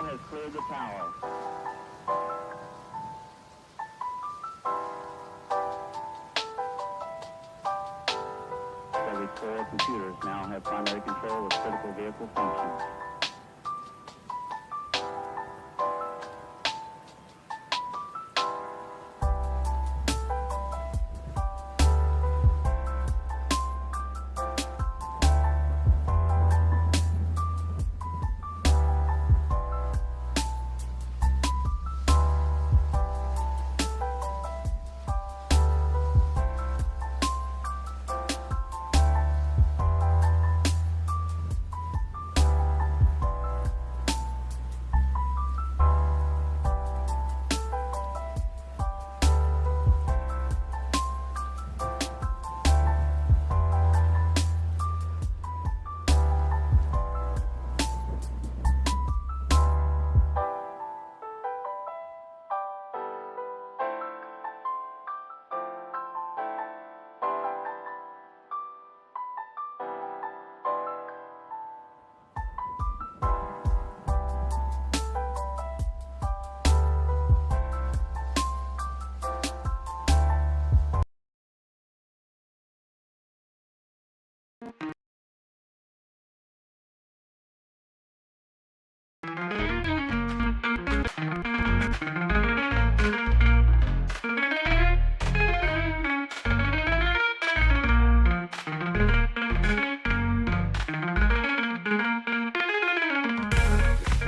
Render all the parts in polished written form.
has cleared the tower. Every 4 computers now have primary control of critical vehicle functions.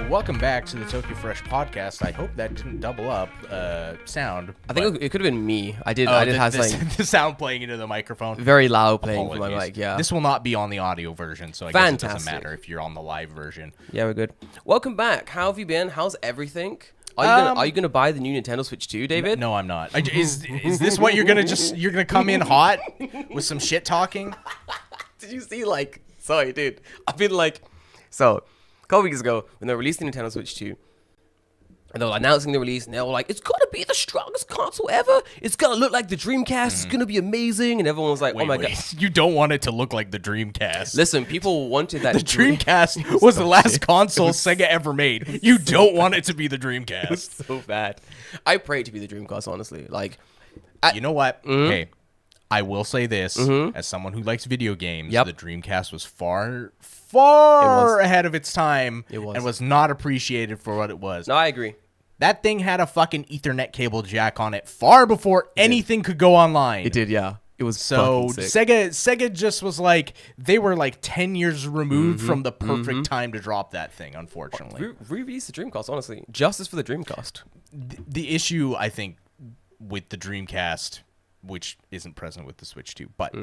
Welcome back to the Tokyo Fresh podcast. I hope that didn't double up sound. I think it could have been me. I did have the sound playing into the microphone. Very loud playing Apologies. from my mic, yeah. This will not be on the audio version, so I guess it doesn't matter if you're on the live version. Yeah, we're good. Welcome back. How have you been? How's everything? Are you gonna buy the new Nintendo Switch 2, David? No, I'm not. Is this what you're gonna come in hot with some shit talking? Did you see sorry, dude. I've been a couple weeks ago when they released the Nintendo Switch 2, and they were announcing the release, and they were like, it's gonna be the strongest console ever. It's gonna look like the Dreamcast. It's gonna be amazing. And everyone was like, oh my god. You don't want it to look like the Dreamcast. Listen, people wanted that. The Dreamcast was the last console Sega ever made. You don't want it to be the Dreamcast. It was so bad. I pray it to be the Dreamcast, honestly. You know what? Hey, I will say this, as someone who likes video games, the Dreamcast was far ahead of its time and was not appreciated for what it was. No, I agree. That thing had a fucking Ethernet cable jack on it far before anything could go online. It did, yeah. It was so sick. Sega just was like, they were like 10 years removed from the perfect time to drop that thing, unfortunately. Re-release the Dreamcast, honestly. Justice for the Dreamcast. The issue, I think, with the Dreamcast, which isn't present with the Switch 2, but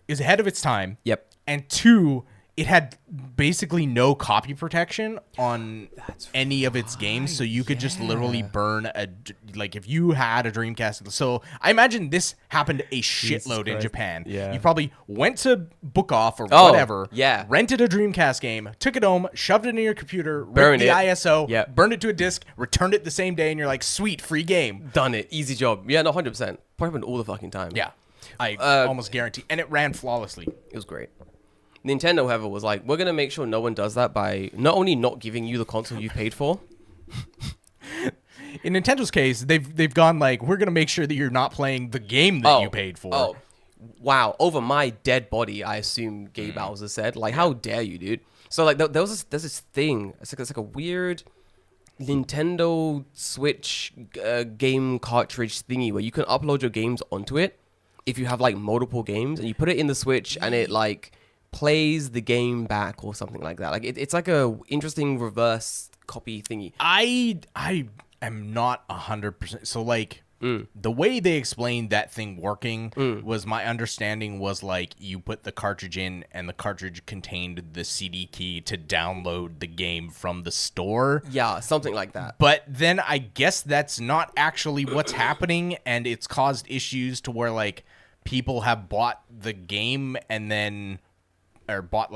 is ahead of its time. Yep. And two, it had basically no copy protection on any of its games, so you could just literally burn if you had a Dreamcast. So I imagine this happened a shitload in Japan. Yeah. You probably went to Book Off or whatever, yeah. rented a Dreamcast game, took it home, shoved it in your computer, ripped the ISO, burned it to a disc, returned it the same day, and you're like, sweet, free game. Done it. Easy job. Yeah, no, 100%. Probably happened all the fucking time. Yeah. I almost guarantee. And it ran flawlessly. It was great. Nintendo, however, was like, we're going to make sure no one does that by not only not giving you the console you paid for. In Nintendo's case, they've gone like, we're going to make sure that you're not playing the game that you paid for. Oh, wow. Over my dead body, I assume Gabe Bowser said. Like, how dare you, dude? So, there's this thing. It's like a weird Nintendo Switch game cartridge thingy where you can upload your games onto it if you have, multiple games. And you put it in the Switch, and it, plays the game back or something like that. It's like a interesting reverse copy thingy. I am not 100%. So the way they explained that thing working was, my understanding was you put the cartridge in and the cartridge contained the CD key to download the game from the store. Yeah, something like that. But then I guess that's not actually what's happening, and it's caused issues to where people have bought the game and then bought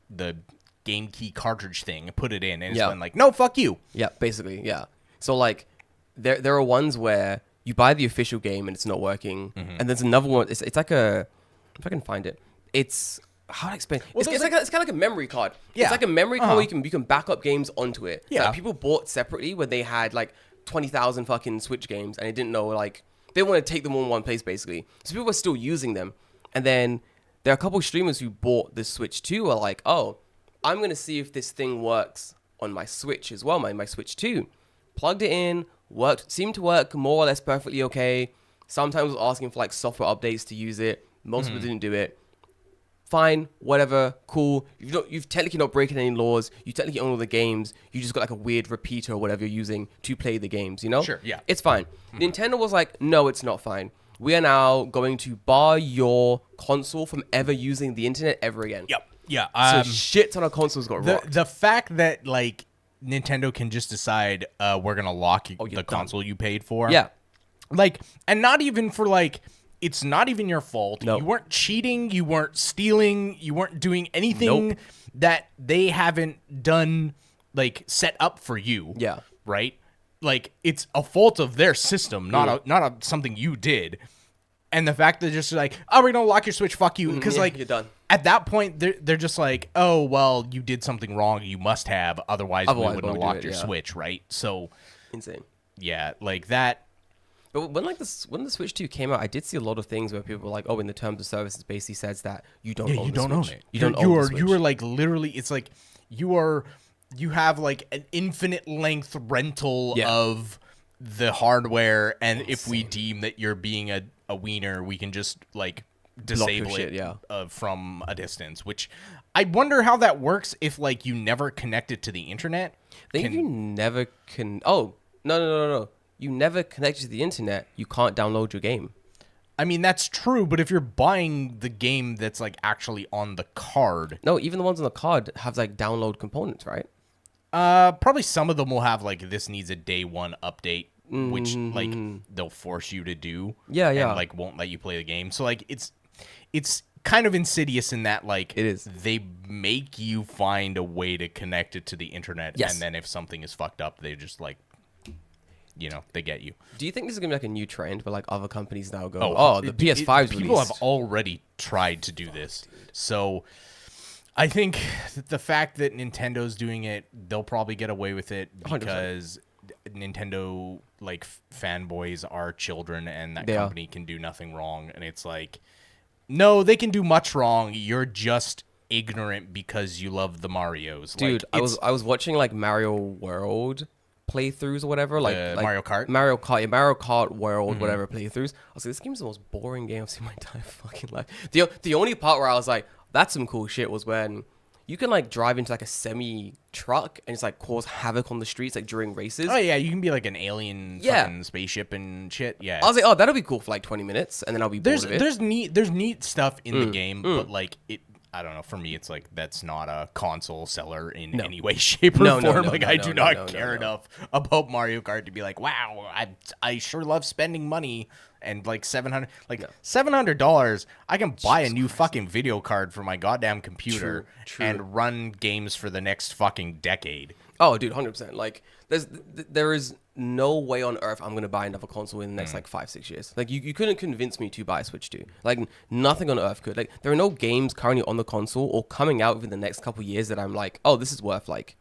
the game key cartridge thing and put it in, and it's been no, fuck you. Yeah, basically, yeah. So there are ones where you buy the official game and it's not working, and there's another one. It's like if I can find it, it's how to explain? Well, It's kind of like a memory card. Yeah. It's like a memory card where you can back up games onto it. Yeah. Like, people bought separately when they had like 20,000 fucking Switch games and they didn't know, like, they want to take them all in one place basically. So people were still using them. And then there are a couple of streamers who bought the Switch 2 are like, oh, I'm going to see if this thing works on my Switch as well, my Switch 2. Plugged it in, seemed to work more or less perfectly okay. Sometimes was asking for like software updates to use it. Most people didn't do it. Fine, whatever, cool. You've technically not breaking any laws. You technically own all the games. You just got like a weird repeater or whatever you're using to play the games, you know? Sure, yeah. It's fine. Nintendo was like, no, it's not fine. We are now going to bar your console from ever using the internet ever again. Yep. Yeah. So shit ton of consoles got rocked. The fact that like Nintendo can just decide we're gonna lock the done. console you paid for. Yeah. Like, and not even for like, it's not even your fault. No. You weren't cheating. You weren't stealing. You weren't doing anything that they haven't done, like, set up for you. Yeah. Right? Like, it's a fault of their system, not something you did. And the fact that they're just like, oh, we're going to lock your Switch, fuck you. Because, like, you're done. At that point, they're just like, oh, well, you did something wrong. You must have. Otherwise we wouldn't have locked your Switch, right? So, insane. yeah, like that. But when the Switch 2 came out, I did see a lot of things where people were like, "Oh, in the terms of service, it basically says that you don't own the Switch. it. You don't own the Switch." You are like literally. It's like you have like an infinite length rental of the hardware, and if we deem that you're being a wiener, we can just like disable it from a distance. Which I wonder how that works if like you never connect it to the internet. Then you never can. Oh no. You never connect to the internet, you can't download your game. I mean, that's true, but if you're buying the game that's like actually on the card. No, even the ones on the card have like download components, right? Probably some of them will have like this needs a day one update, which like they'll force you to do. Yeah. And like won't let you play the game. So like it's kind of insidious in that like it is. They make you find a way to connect it to the internet, and then if something is fucked up, they just like, you know, they get you. Do you think this is gonna be like a new trend where like other companies now go, the PS5's people released? have already tried to do this. So I think that the fact that Nintendo's doing it, they'll probably get away with it because 100%. Nintendo like fanboys are children, and that company can do nothing wrong. And it's like, no, they can do much wrong. You're just ignorant because you love the Marios. Dude, like, I was watching like Mario World playthroughs or whatever, like Mario Kart, Mario Kart World, whatever playthroughs. I was like, this game's the most boring game I've seen in my entire fucking life. The only part where I was like, that's some cool shit was when you can like drive into like a semi truck and it's like cause havoc on the streets like during races. Oh yeah, you can be like an alien fucking spaceship and shit. Yeah, I was like, oh, that'll be cool for like 20 minutes, and then I'll be bored of it. There's neat stuff in the game, but like it. I don't know. For me, it's like that's not a console seller in any way, shape, or form. I do not care enough about Mario Kart to be like, wow, I sure love spending money and like $700. I can buy a new fucking video card for my goddamn computer and run games for the next fucking decade. Oh, dude, 100%. Like, there is no way on earth I'm going to buy another console in the next, like, 5-6 years. Like, you couldn't convince me to buy a Switch 2. Like, nothing on earth could. Like, there are no games currently on the console or coming out within the next couple years that I'm like, oh, this is worth, like,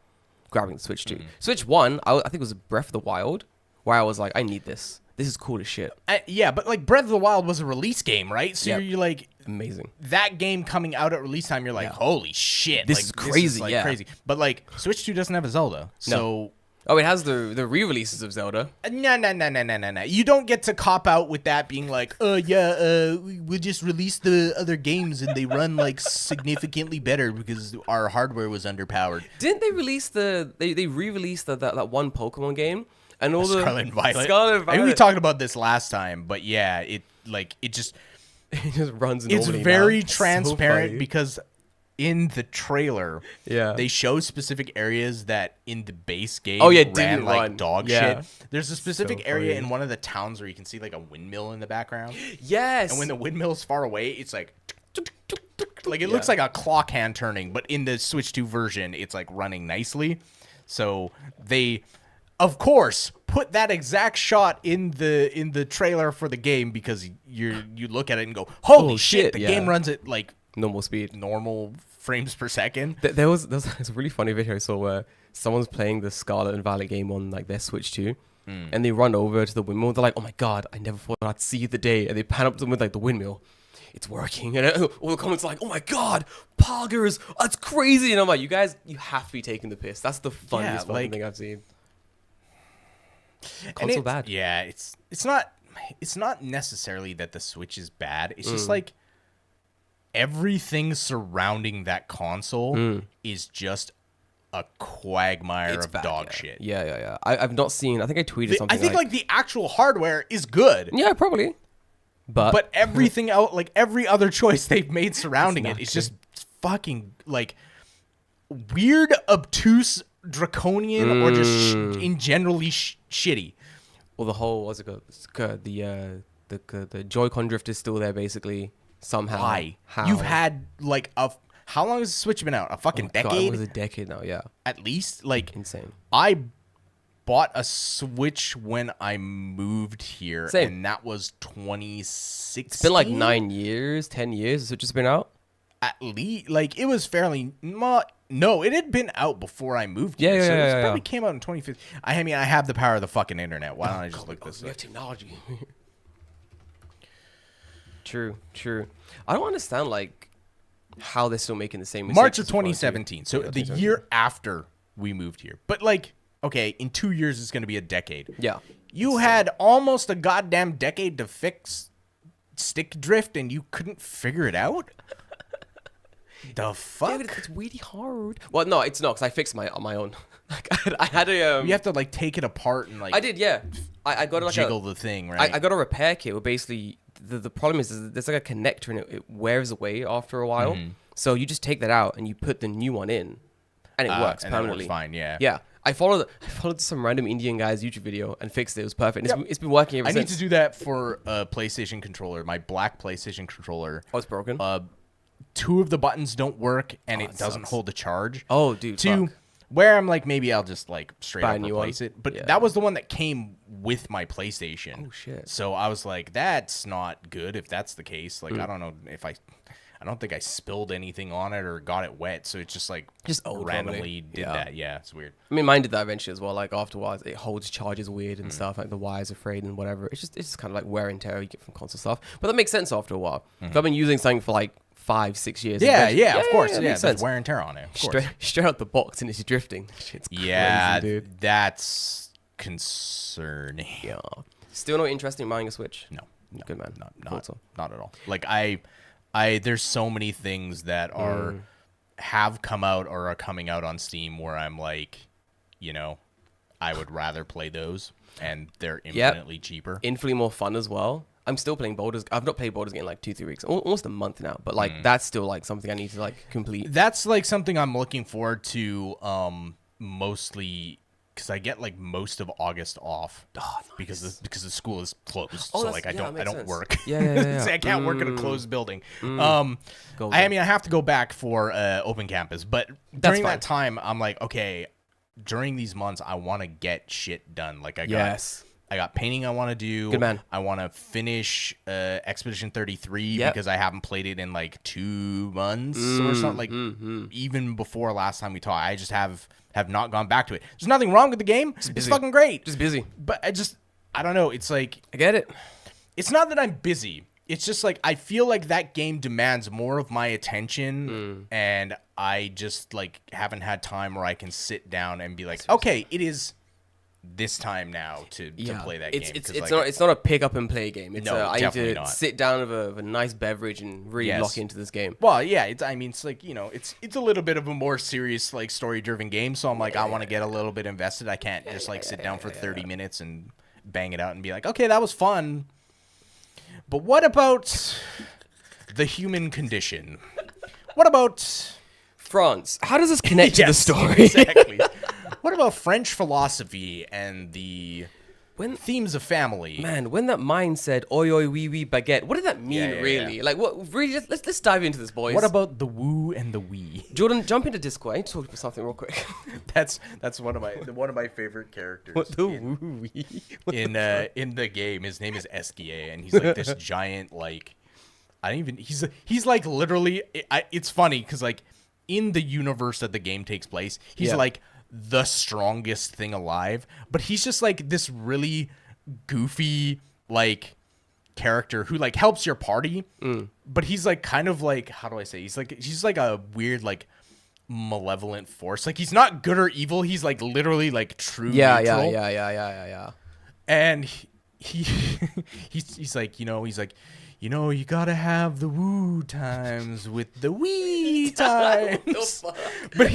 grabbing the Switch 2. Switch 1, I think it was Breath of the Wild, where I was like, I need this. This is cool as shit. Yeah, but, like, Breath of the Wild was a release game, right? So you're like... Amazing. That game coming out at release time, you're like, holy shit. This is crazy, this is, like, crazy. But, like, Switch 2 doesn't have a Zelda, so... No. Oh, it has the re-releases of Zelda. No. You don't get to cop out with that being like, we'll just release the other games and they run, like, significantly better because our hardware was underpowered. Didn't they release they re-released that one Pokemon game? And all Scarlet and Violet. Scarlet and Violet. I think we talked about this last time, but yeah, it just runs it's normally very now. transparent So because in the trailer, Yeah. they show specific areas that in the base game didn't like run. dog Yeah. shit. There's a specific So area funny. in one of the towns where you can see like a windmill in the background. Yes. And when the windmill's far away, it's like it looks like a clock hand turning, but in the Switch 2 version, it's like running nicely. So they, of course, put that exact shot in the trailer for the game because you look at it and go, holy shit, the game runs at like normal speed. normal frames per second. There was a really funny video I saw where someone's playing the Scarlet and Violet game on like their Switch 2, and they run over to the windmill. They're like, "Oh my god, I never thought I'd see the day." And they pan up to them with like the windmill. It's working, and all the comments are like, "Oh my god, poggers, that's crazy!" And I'm like, "You guys, you have to be taking the piss. That's the funniest fucking like- thing I've seen." And Console bad. Yeah, it's not necessarily that the Switch is bad. It's just like everything surrounding that console is just a quagmire It's of bad, dog yeah. shit. Yeah. I've not seen. I think I tweeted something. I think like the actual hardware is good. yeah, probably. But everything else, like every other choice they've made surrounding it, not is just fucking like weird, obtuse, draconian, or just in generally shitty. Well, the whole what's it called? The Joy-Con drift is still there basically somehow. Why? How? You've had like how long has the Switch been out? A fucking God, decade, it was a decade now. Yeah, at least. Like insane. I bought a Switch when I moved here, Same. and that was 2016. It's been like 9 years, 10 years. Has it just been out? At least, like it was fairly. No, it had been out before I moved here. Yeah, so yeah, it yeah, probably yeah. came out in 2015. I mean, I have the power of the fucking internet. Why don't I just look this We up? have technology. True. I don't understand like how they're still making the same mistakes. March of as before, too. 2017. So Yeah, the 2017. year after we moved here. But like, okay, in 2 years it's going to be a decade. Yeah. You had almost a goddamn decade to fix stick drift, and you couldn't figure it out. The fuck? David, it's really hard. Well, no, it's not because I fixed my own. Like I had a. You have to like take it apart and like I did, yeah. I got like jiggle the thing, right? I got a repair kit where basically the problem is there's like a connector and it wears away after a while. So you just take that out and you put the new one in, and it works and that permanently. works fine, yeah. Yeah. I followed some random Indian guy's YouTube video and fixed it. It was perfect. It's been working ever I since. need to do that for a PlayStation controller, my black PlayStation controller. Oh, it's broken. Two of the buttons don't work, and it doesn't sucks. hold the charge. Oh, dude. Two, fuck. where I'm like, maybe I'll just like straight Buy a up new replace one? it. But Yeah. that was the one that came with my PlayStation. Oh, shit. So I was like, that's not good if that's the case. Like, I don't know if I don't think I spilled anything on it or got it wet. So it's just like Just old, randomly probably. did Yeah. that. Yeah, it's weird. I mean, mine did that eventually as well. Like afterwards, it holds charges weird and stuff. Like the wires are frayed and whatever. It's just kind of like wear and tear you get from console stuff. But that makes sense after a while. If I've been using something for like 5-6 years. Yeah, eventually- of course. it Yeah, makes there's sense. wear and tear on it. Of course. Straight out the box and it's drifting. Shit's Yeah, crazy, dude. that's concerning. Yeah. Still not interesting in buying a Switch. No, Good man. not, Thought so. not at all. Like I there's so many things that are have come out or are coming out on Steam where I'm like, you know, I would rather play those, and they're infinitely cheaper. Infinitely more fun as well. I'm still playing Baldur's. I've not played Baldur's Gate in like 2-3 weeks, almost a month now. But like that's still like something I need to like complete. That's like something I'm looking forward to, mostly because I get like most of August off because the school is closed. Oh, so that's- like yeah, I that makes don't sense. work. Yeah. See, I can't work in a closed building. Golden. I mean, I have to go back for open campus, but during fine. that time, I'm like, okay, during these months, I want to get shit done. Like I got, Yes. I got painting I want to do. Good man. I want to finish Expedition 33 Yep. because I haven't played it in like 2 months or something. Like even before last time we talked, I just have not gone back to it. There's nothing wrong with the game. It's busy. fucking great. Just busy. But I don't know. It's like, I get it. it's not that I'm busy. It's just like I feel like that game demands more of my attention, and I just like haven't had time where I can sit down and be like, okay, it is this time now to play that game. It's not a pick up and play game. It's No, I need definitely to not. sit down with a nice beverage and really Yes. lock into this game. Well, yeah, it's like, you know, it's a little bit of a more serious like story driven game. So I'm like, I want to get a little bit invested. I can't just like sit down for 30 minutes and bang it out and be like, okay, that was fun. But what about the human condition? What about France. How does this connect to the Yes, story? Exactly. What about French philosophy and the When themes of family? Man, when that mind said "oi oi wee wee baguette," what did that mean Yeah. really? Like, what really? Let's dive into this, boys. What about the woo and the wee? Jordan? Jump into Discord. I need to talk about something real quick. That's one of my favorite characters. What the woo wee? in the game. His name is Esquier, and he's like this giant like I don't even. He's like literally. It's funny because like in the universe that the game takes place, he's like the strongest thing alive. But he's just like this really goofy like character who like helps your party. But he's like kind of like, how do I say? He's like a weird like malevolent force. Like he's not good or evil. He's like literally like true neutral. Yeah. And he's like, you gotta have the woo times with the wee times. But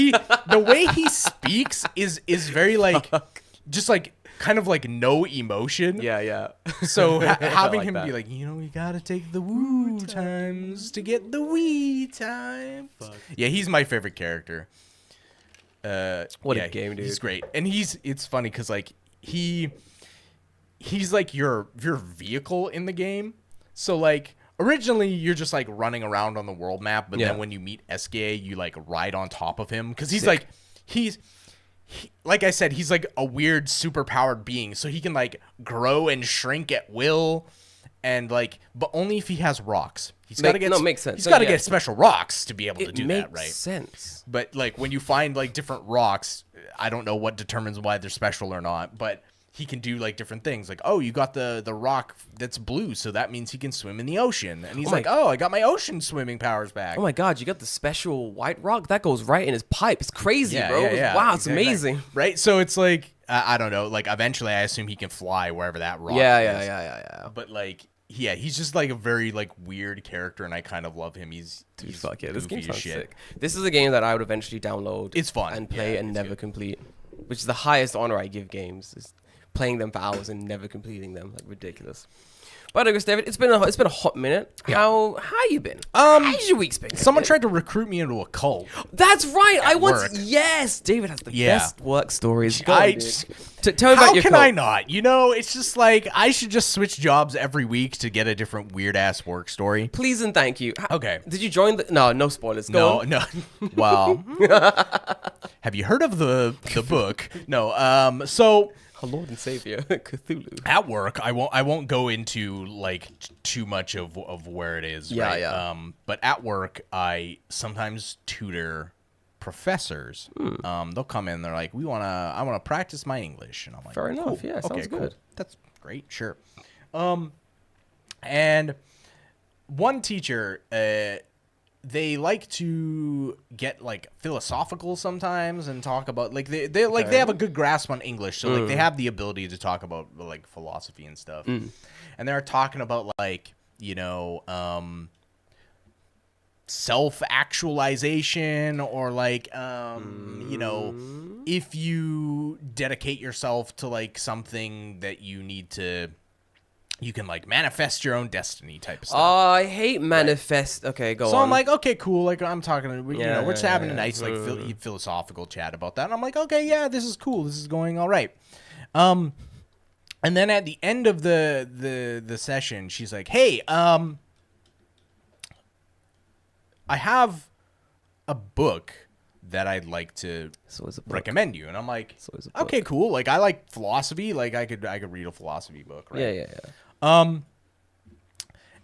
the way he speaks is very like, just like kind of like no emotion. Yeah. So having like him that. be like, you gotta take the woo times to get the wee times. Yeah, he's my favorite character. What a game, dude. He's great, and it's funny because like he's like your vehicle in the game. So like originally you're just like running around on the world map, but then when you meet SKA, you like ride on top of him because he's like I said, he's like a weird super powered being, so he can like grow and shrink at will, and like, but only if he has rocks. He's got to get makes sense. He's got to get special rocks to be able to do that, right? Makes sense. But like when you find like different rocks, I don't know what determines why they're special or not, but he can do like different things. Like, oh, you got the rock that's blue, so that means he can swim in the ocean. And he's like, oh, I got my ocean swimming powers back. Oh my god, you got the special white rock that goes right in his pipe. It's crazy, bro. Wow, it's amazing. Right? So it's like I don't know. Like eventually, I assume he can fly wherever that rock is. Yeah. But like, yeah, he's just like a very like weird character, and I kind of love him. He's Fuck yeah, this goofy game as sounds shit. sick. This is a game that I would eventually download. It's fun and play Yeah, and it's never good. complete, which is the highest honor I give games. Is playing them for hours and never completing them, like ridiculous. But I guess, David, it's been a hot minute. Yeah. How you been? How's your week's been? Someone tried to recruit me into a cult. That's right. I once. work. Yes, David has the Yeah. best work stories. Go on, I dude. just- Tell me about How your can cult. I not? It's just like I should just switch jobs every week to get a different weird ass work story. Please and thank you. Okay. Did you join the? No spoilers. Go on. No. Well, have you heard of the book? No. So Our Lord and Savior, Cthulhu. at work, I won't go into like too much of where it is. Yeah, right? yeah. But at work, I sometimes tutor professors. They'll come in. They're like, I wanna practice my English, and I'm like, Fair enough. cool. Yeah, sounds cool. good. That's great. Sure. And one teacher, they like to get like philosophical sometimes and talk about like they they have a good grasp on English, so like they have the ability to talk about like philosophy and stuff. And they're talking about like self-actualization or like if you dedicate yourself to like something that you can like manifest your own destiny type of stuff. I hate manifest. Right. Okay, go on. So I'm like, okay, cool. Like I'm talking, we're just having a nice like philosophical chat about that. And I'm like, okay, yeah, this is cool. This is going all right. And then at the end of the session, she's like, hey, I have a book that I'd like to recommend you. And I'm like, okay, cool. Like I like philosophy. Like I could read a philosophy book, right? Yeah.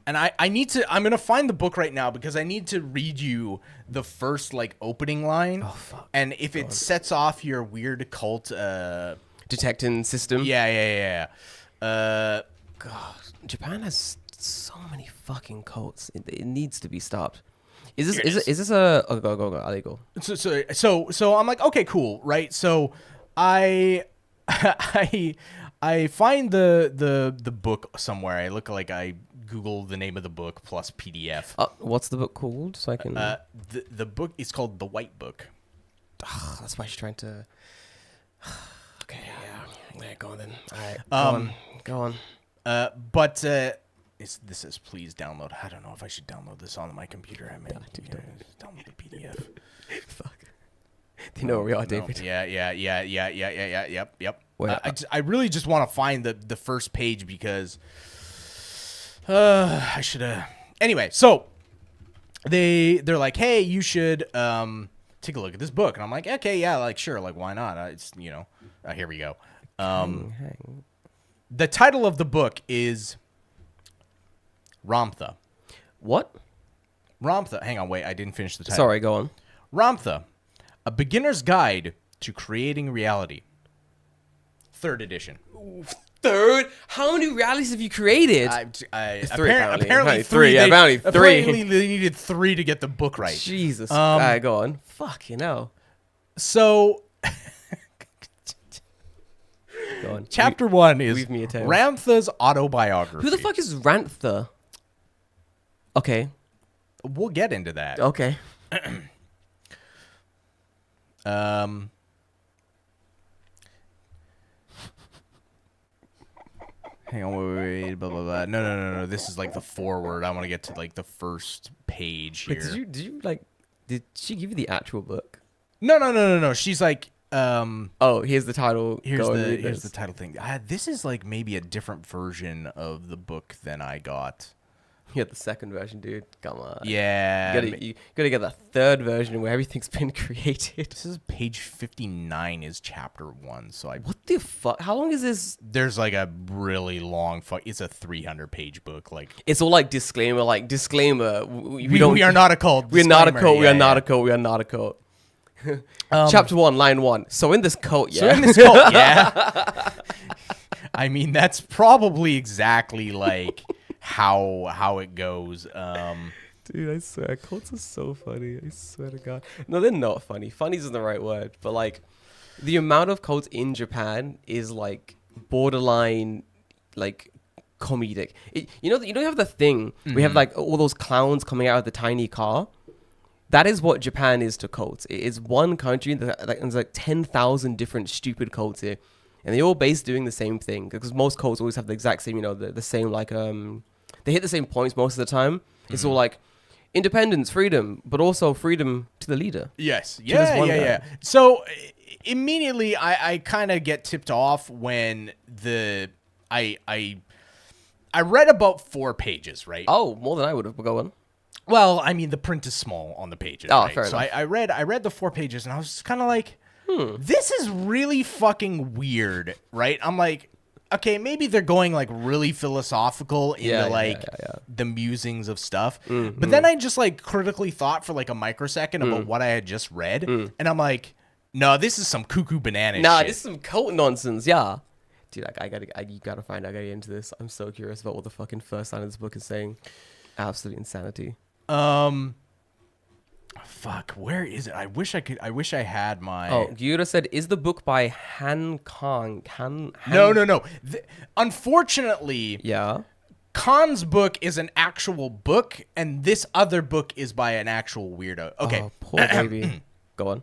And I'm going to find the book right now because I need to read you the first like opening line. Oh, fuck. And if it sets off your weird cult detecting system. Yeah. God, Japan has so many fucking cults. It needs to be stopped. Is this a go? I'll let you go. So I'm like, okay, cool, right? So I find the book somewhere. I Google the name of the book plus PDF. What's the book called? So I can. The book is called The White Book. That's why she's trying to. Okay, yeah, go on then. All right, go on. But this is please download. I don't know if I should download this on my computer. I mean, download the PDF. Fuck. Do you know where we are, David? Yeah. Yep. Wait, I really just want to find the first page because I should have. Anyway, so they're like, hey, you should take a look at this book, and I'm like, okay, yeah, like sure, like why not? It's here we go. The title of the book is Ramtha. What? Ramtha. Hang on, wait. I didn't finish the title. Sorry, go on. Ramtha, A Beginner's Guide to Creating Reality. 3rd edition. Third? How many realities have you created? Apparently Apparently 3. three. Yeah, apparently 3. Apparently they needed 3 to get the book right. Jesus. Go on. Fuck, So, Go on. chapter 1 is weave me a tale. Ramtha's autobiography. Who the fuck is Rantha? Okay. We'll get into that. Okay. Hang on, wait, blah, blah, blah. No. This is like the foreword. I want to get to like the first page here. Wait, did she give you the actual book? No. She's like, Oh, here's the title. here's Go and read the this. title thing. This is like maybe a different version of the book than I got. You got the second version, dude. Come on. Yeah. You gotta get the third version where everything's been created. This is page 59 is chapter 1. So What the fuck? How long is this? there's like a really long it's a 300-page book. Like It's all like disclaimer. we are not a cult. We're not a Disclaimer. cult. We Yeah, are not yeah. a cult. We are not a cult. Chapter 1, line 1. So in this cult, So yeah. in this cult, yeah. I mean, that's probably exactly like how it goes. Dude, I swear, cults are so funny. I swear to God. No, they're not funny. Funny isn't the right word, but like, the amount of cults in Japan is like borderline, like comedic. You know, you have the thing. We have like all those clowns coming out of the tiny car. That is what Japan is to cults. It is one country that there's like 10,000 different stupid cults here, and they all base doing the same thing because most cults always have the exact same, the same like they hit the same points most of the time. It's all like independence, freedom, but also freedom to the leader. Yes. this Yeah. one Yeah. guy. Yeah. So immediately, I kind of get tipped off when I read about 4 pages, right? Oh, more than I would have. Go on. Well, I mean, the print is small on the pages. Oh, right? fair So enough. I read the 4 pages, and I was just kind of like, this is really fucking weird, right? I'm like, okay, maybe they're going like really philosophical into the musings of stuff. But then I just like critically thought for like a microsecond about what I had just read, and I'm like, no, this is some cuckoo banana shit. This is some cult nonsense. Yeah. Dude, you gotta find out. I gotta get into this. I'm so curious about what the fucking first line of this book is saying. Absolute insanity. Fuck, where is it? I wish I had my. Oh, Gyura said, is the book by Han Kang? No. Unfortunately, Yeah. Khan's book is an actual book, and this other book is by an actual weirdo. Okay. Oh, poor baby. Go on.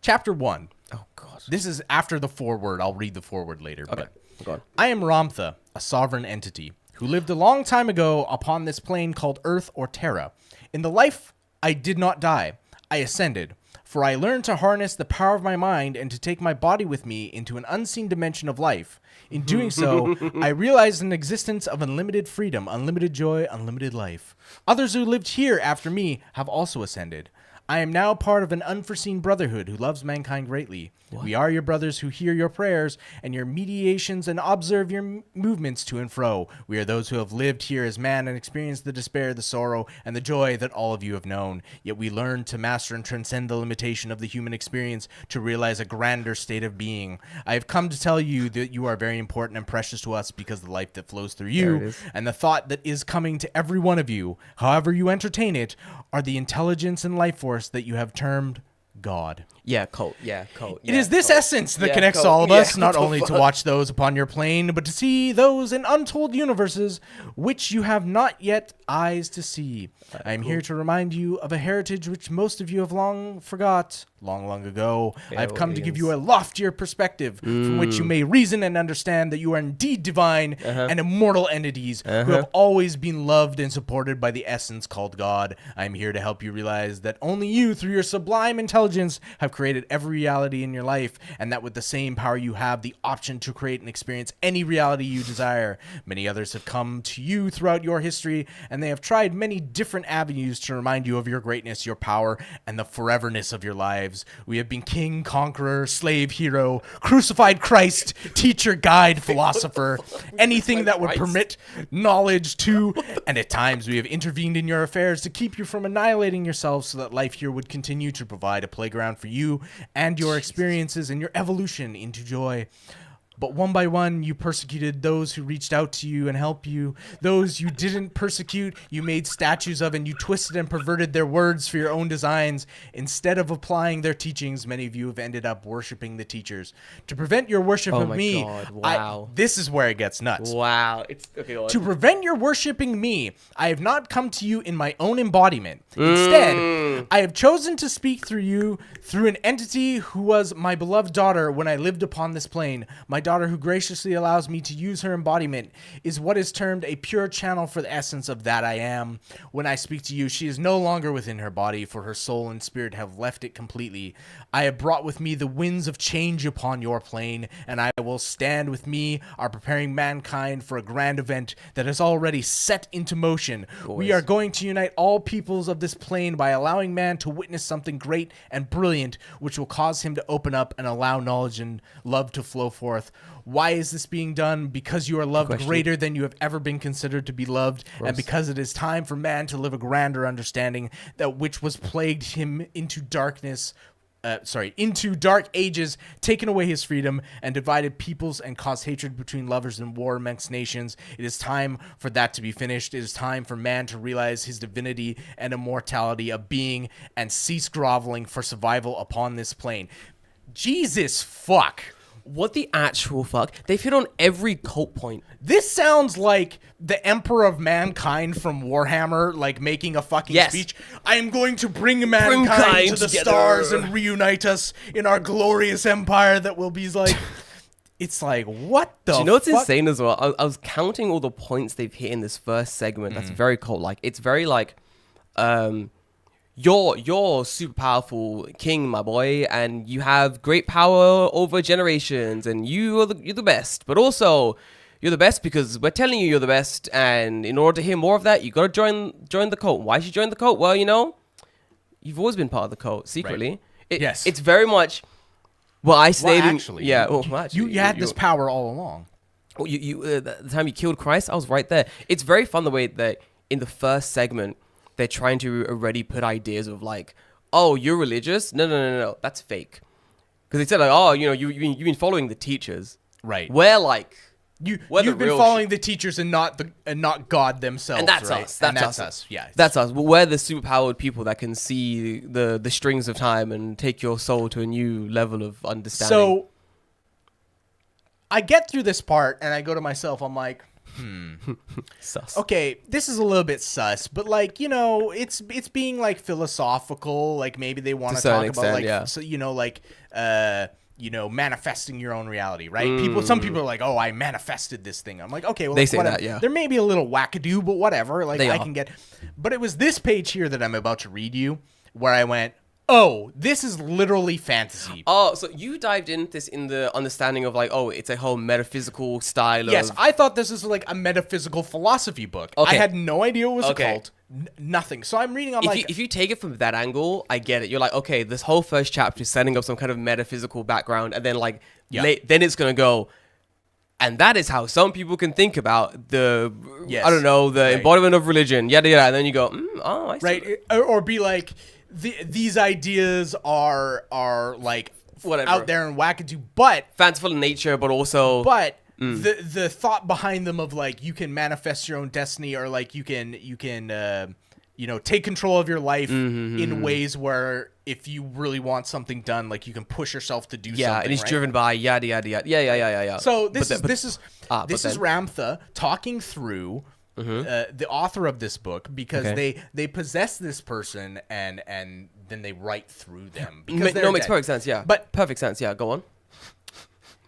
Chapter 1. Oh, God. This is after the foreword. I'll read the foreword later. Okay. But Go on. I am Ramtha, a sovereign entity, who lived a long time ago upon this plane called Earth or Terra. In the life I did not die, I ascended, for I learned to harness the power of my mind and to take my body with me into an unseen dimension of life. In doing so, I realized an existence of unlimited freedom, unlimited joy, unlimited life. Others who lived here after me have also ascended. I am now part of an unforeseen brotherhood who loves mankind greatly. We are your brothers who hear your prayers and your mediations and observe your movements to and fro. We are those who have lived here as man and experienced the despair, the sorrow, and the joy that all of you have known. Yet we learn to master and transcend the limitation of the human experience to realize a grander state of being. I have come to tell you that you are very important and precious to us because the life that flows through There it you is. and the thought that is coming to every one of you, however you entertain it, are the intelligence and life force that you have termed God. Yeah, cult. Yeah, cult. It is this essence that Yeah, connects cult. all of Yeah, us, not what the only to fuck? watch those upon your plane, but to see those in untold universes which you have not yet eyes to see. I am here to remind you of a heritage which most of you have long forgot. Long ago, I've come to give you a loftier perspective from which you may reason and understand that you are indeed divine and immortal entities who have always been loved and supported by the essence called God. I am here to help you realize that only you, through your sublime intelligence, have created every reality in your life, and that with the same power you have the option to create and experience any reality you desire. Many others have come to you throughout your history, and they have tried many different avenues to remind you of your greatness, your power, and the foreverness of your lives. We have been king, conqueror, slave, hero, crucified Christ, teacher, guide, philosopher, anything that would permit knowledge to, and at times we have intervened in your affairs to keep you from annihilating yourselves so that life here would continue to provide a playground for you and your experiences and your evolution into joy. But one by one, you persecuted those who reached out to you and helped you. Those you didn't persecute, you made statues of, and you twisted and perverted their words for your own designs. Instead of applying their teachings, many of you have ended up worshiping the teachers. To prevent your worship of me, God. Wow. this is where it gets nuts. Wow. It's okay. To prevent your worshiping me, I have not come to you in my own embodiment. Instead, I have chosen to speak through you, through an entity who was my beloved daughter when I lived upon this plane. My daughter, who graciously allows me to use her embodiment, is what is termed a pure channel for the essence of that I am. When I speak to you, she is no longer within her body, for her soul and spirit have left it completely. I have brought with me the winds of change upon your plane, and I will stand with me, are preparing mankind for a grand event that is already set into motion. We are going to unite all peoples of this plane by allowing man to witness something great and brilliant, which will cause him to open up and allow knowledge and love to flow forth. Why is this being done? Because you are loved greater than you have ever been considered to be loved, and because it is time for man to live a grander understanding that which was plagued him into darkness. Into dark ages, taken away his freedom, and divided peoples and caused hatred between lovers and war amongst nations. It is time for that to be finished. It is time for man to realize his divinity and immortality of being and cease groveling for survival upon this plane. Jesus fuck. What the actual fuck? They've hit on every cult point. This sounds like the Emperor of Mankind from Warhammer, like making a fucking speech. I am going to bring mankind to the stars and reunite us in our glorious empire that will be like... It's like, what the fuck? Do you know what's insane as well? I was counting all the points they've hit in this first segment. That's very cult-like. It's very like... You're super powerful king, my boy, and you have great power over generations, and you're the best. But also, you're the best because we're telling you you're the best, and in order to hear more of that, you gotta join the cult. Why should you join the cult? Well, you know, you've always been part of the cult secretly. Right. Yes, it's very much. Well, isolating. Well, actually, yeah. You had this power all along. The time you killed Christ, I was right there. It's very fun the way that in the first segment, they're trying to already put ideas of like, oh, you're religious? No. That's fake. Because they said like, oh, you know, you've been following the teachers. Right. We're like, you've been following the teachers and not God themselves. And that's right? us. That's us. Yeah. That's us. We're the superpowered people that can see the strings of time and take your soul to a new level of understanding. So I get through this part and I go to myself, I'm like, sus. Okay, this is a little bit sus, but like, you know, it's being like philosophical, like maybe they want to talk about like so, you know, like you know, manifesting your own reality, right? Some people are like, "Oh, I manifested this thing." I'm like, "Okay, well, they say whatever. that, yeah. There may be a little wackadoo, but whatever. Like I can get." But it was this page here that I'm about to read you where I went, "Oh, this is literally fantasy." Oh, so you dived into this in the understanding of like, oh, it's a whole metaphysical style Yes, I thought this was like a metaphysical philosophy book. Okay. I had no idea it was a cult. Nothing. So I'm reading, if you take it from that angle, I get it. You're like, okay, this whole first chapter is setting up some kind of metaphysical background, and then like, then it's going to go, and that is how some people can think about the, I don't know, the embodiment of religion, yada, yada, and then you go, oh, I see. Right, or be like, these ideas are like whatever out there and wackadoo, but fanciful in nature, but also the thought behind them of like you can manifest your own destiny, or like you can you know, take control of your life in ways where if you really want something done, like you can push yourself to do something. Yeah, and it's driven by yada yada yada. Yeah. So this is Ramtha talking through the author of this book, because they possess this person and then they write through them. Because makes perfect sense. Yeah, but perfect sense. Yeah, go on.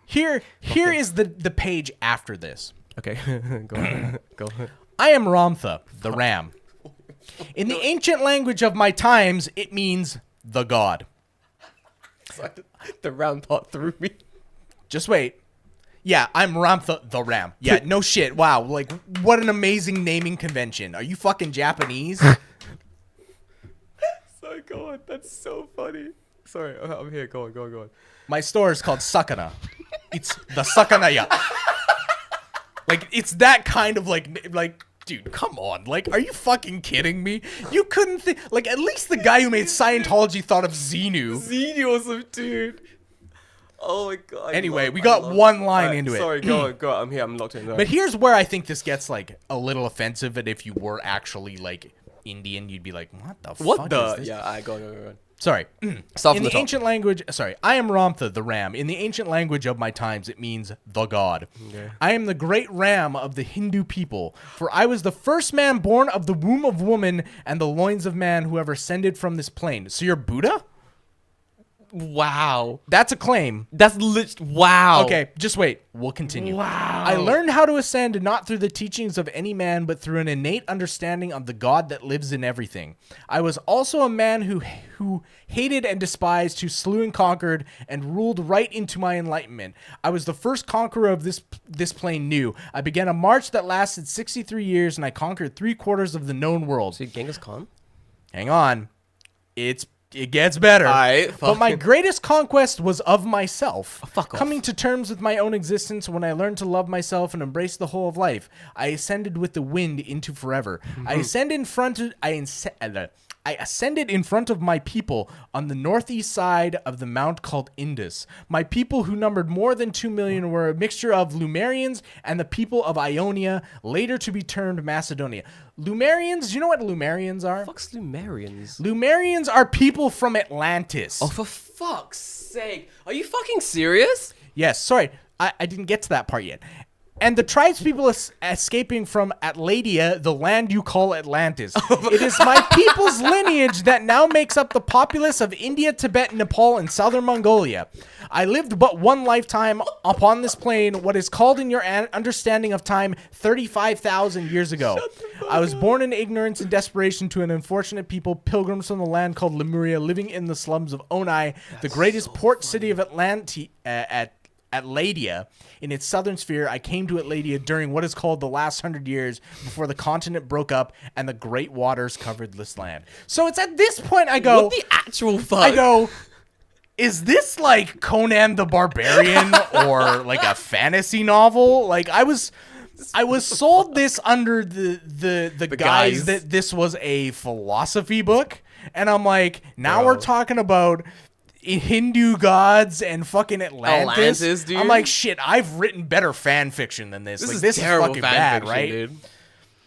Here is the page after this. Okay, go on. I am Ramtha, the Ram. In the ancient language of my times, it means the god. The ram part threw me. Just wait. Yeah, I'm Ramtha the Ram. Yeah, no shit. Wow, like, what an amazing naming convention. Are you fucking Japanese? So God, that's so funny. Sorry, I'm here. Go on. My store is called Sakana. It's the Sakanaya. Like, it's that kind of, like, dude, come on. Like, are you fucking kidding me? You couldn't think... Like, at least the guy who made Scientology thought of Xenu. Xenu or some dude. Oh my God. Anyway, we got one line into it. Sorry, go on. I'm here. I'm locked in. But here's where I think this gets, like, a little offensive. And if you were actually, like, Indian, you'd be like, what the fuck is this? Yeah, I go on. Sorry. Start In from the ancient language, sorry, I am Ramtha, the Ram. In the ancient language of my times, it means the god. Okay. I am the great Ram of the Hindu people, for I was the first man born of the womb of woman and the loins of man who ever ascended from this plane. So you're Buddha? Wow. That's a claim. That's wow. Okay, just wait. We'll continue. Wow. I learned how to ascend not through the teachings of any man, but through an innate understanding of the God that lives in everything. I was also a man who hated and despised, who slew and conquered, and ruled right into my enlightenment. I was the first conqueror of this plane new. I began a march that lasted 63 years, and I conquered 3/4 of the known world. So Genghis Khan? Hang on. It gets better. But my greatest conquest was of myself. Fuck off. Coming to terms with my own existence when I learned to love myself and embrace the whole of life. I ascended with the wind into forever. I ascended in front of my people on the northeast side of the mount called Indus. My people, who numbered more than 2 million, were a mixture of Lumerians and the people of Ionia, later to be termed Macedonia. Lumerians, do you know what Lumerians are? Fuck's Lumerians? Lumerians are people from Atlantis. Oh, for fuck's sake. Are you fucking serious? Yes, sorry. I didn't get to that part yet. And the tribespeople escaping from Atladia, the land you call Atlantis. It is my people's lineage that now makes up the populace of India, Tibet, Nepal, and southern Mongolia. I lived but one lifetime upon this plane, what is called in your understanding of time 35,000 years ago. I was born in ignorance and desperation to an unfortunate people, pilgrims from the land called Lemuria, living in the slums of Onai, the greatest port city of Atladia. In its southern sphere, I came to Atladia during what is called the last 100 years before the continent broke up and the great waters covered this land. So it's at this point I go... What the actual fuck? I go, is this like Conan the Barbarian or like a fantasy novel? Like I was sold this under the guise that this was a philosophy book. And I'm like, now we're talking about... Hindu gods and fucking Atlantis, dude. I'm like, shit, I've written better fan fiction than this. This is fucking bad, fiction, right? Dude.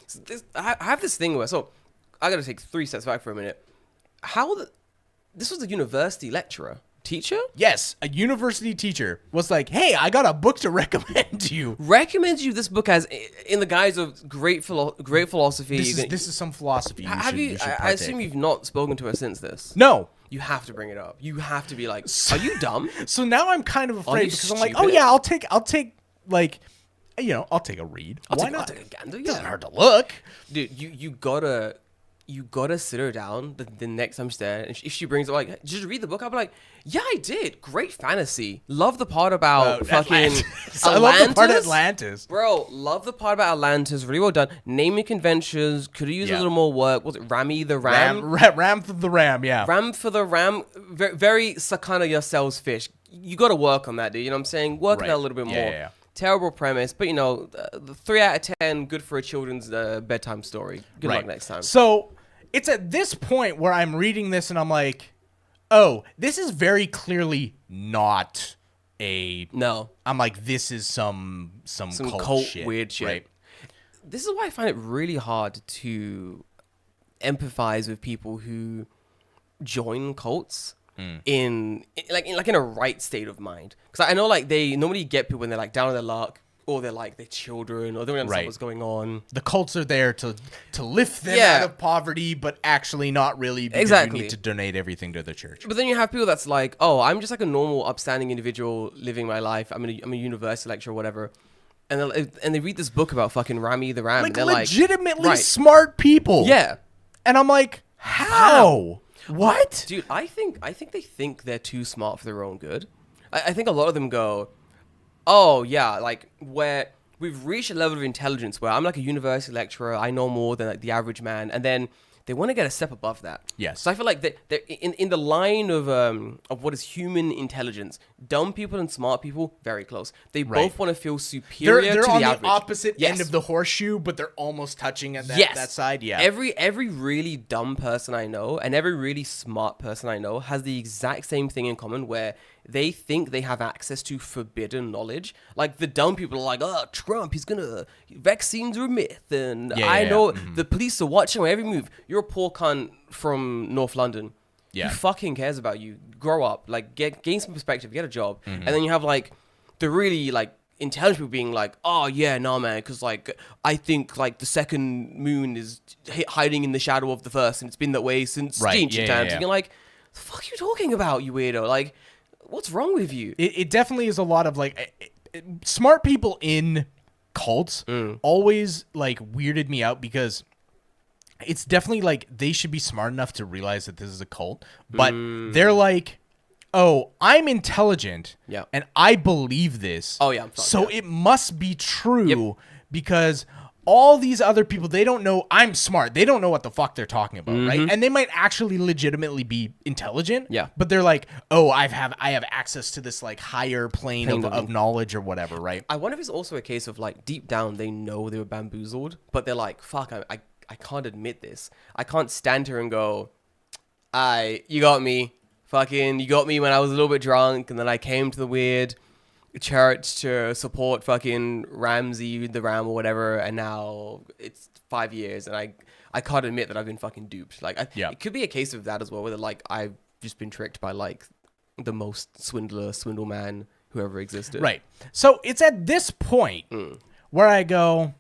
So I have this thing where, so I gotta take 3 steps back for a minute. This was a university lecturer, teacher? Yes, a university teacher was like, hey, I got a book to recommend you. Recommends you this book as in the guise of great philosophy. This is some philosophy. I assume you've not spoken to her since this. No. You have to bring it up. You have to be like, are you dumb? So now I'm kind of afraid because I'm like, stupid? oh yeah, I'll take like, I'll take a read. Why not? I'll take a gander. Yeah. Doesn't hurt to look. Dude, you gotta sit her down the next time she's there. And if she brings it, like, did you read the book? I'll be like, yeah, I did. Great fantasy. Love the part about fucking Atlantis. I love the part of Atlantis. Bro, love the part about Atlantis. Really well done. Naming conventions. Could have used a little more work. Was it Rami the Ram? Ram for the Ram, yeah. Ram for the Ram. Very, very sakana yourselves fish. You got to work on that, dude. You know what I'm saying? Work on that a little bit more. Yeah. Terrible premise, but the 3 out of 10, good for a children's bedtime story. Good luck next time. So it's at this point where I'm reading this and I'm like, oh, this is very clearly not a... No. I'm like, this is some cult shit. Weird shit. Right? This is why I find it really hard to empathize with people who join cults in a right state of mind. Because I know like they normally get people when they're like down on their luck, or they're like their children, or they don't understand what's going on. The cults are there to lift them out of poverty, but actually not really, because you need to donate everything to the church. But then you have people that's like, oh, I'm just like a normal, upstanding individual living my life. I'm a university lecturer or whatever. And they read this book about fucking Rami the Ram. Like and they're legitimately like, smart people. Yeah. And I'm like, how? What? Dude, I think they think they're too smart for their own good. I think a lot of them go, oh yeah, like where we've reached a level of intelligence where I'm like a university lecturer, I know more than like the average man, and then they want to get a step above that. Yes. So I feel like they're in the line of what is human intelligence. Dumb people and smart people, very close. They both want to feel superior They're to on the the average. opposite Yes. end of the horseshoe, but they're almost touching at that, Yes. that side. Yeah. Every really dumb person I know and every really smart person I know has the exact same thing in common where they think they have access to forbidden knowledge. Like the dumb people are like, oh, Trump, vaccines are a myth. And I know the police are watching my every move. You're a poor cunt from North London. Yeah. Who fucking cares about you? Grow up. Like, gain some perspective. Get a job. And then you have, like, the really, like, intelligent people being like, oh, yeah, no, man, because, like, I think, like, the second moon is hiding in the shadow of the first, and it's been that way since ancient times. And you're like, the fuck are you talking about, you weirdo? Like, what's wrong with you? It definitely is a lot of, like, smart people in cults always, like, weirded me out because it's definitely, like, they should be smart enough to realize that this is a cult, but they're like, oh, I'm intelligent, and I believe this. Oh, yeah. So it must be true because all these other people, they don't know I'm smart. They don't know what the fuck they're talking about, right? And they might actually legitimately be intelligent. Yeah. But they're like, oh, I have access to this like higher plane of knowledge or whatever, right? I wonder if it's also a case of like deep down they know they were bamboozled, but they're like, fuck, I can't admit this. I can't stand here and go, you got me. Fucking, you got me when I was a little bit drunk, and then I came to the weird church to support fucking Ramsey the Ram or whatever, and now it's 5 years, and I can't admit that I've been fucking duped. Like, it could be a case of that as well, where like I've just been tricked by like the most swindle man who ever existed. Right. So it's at this point where I go,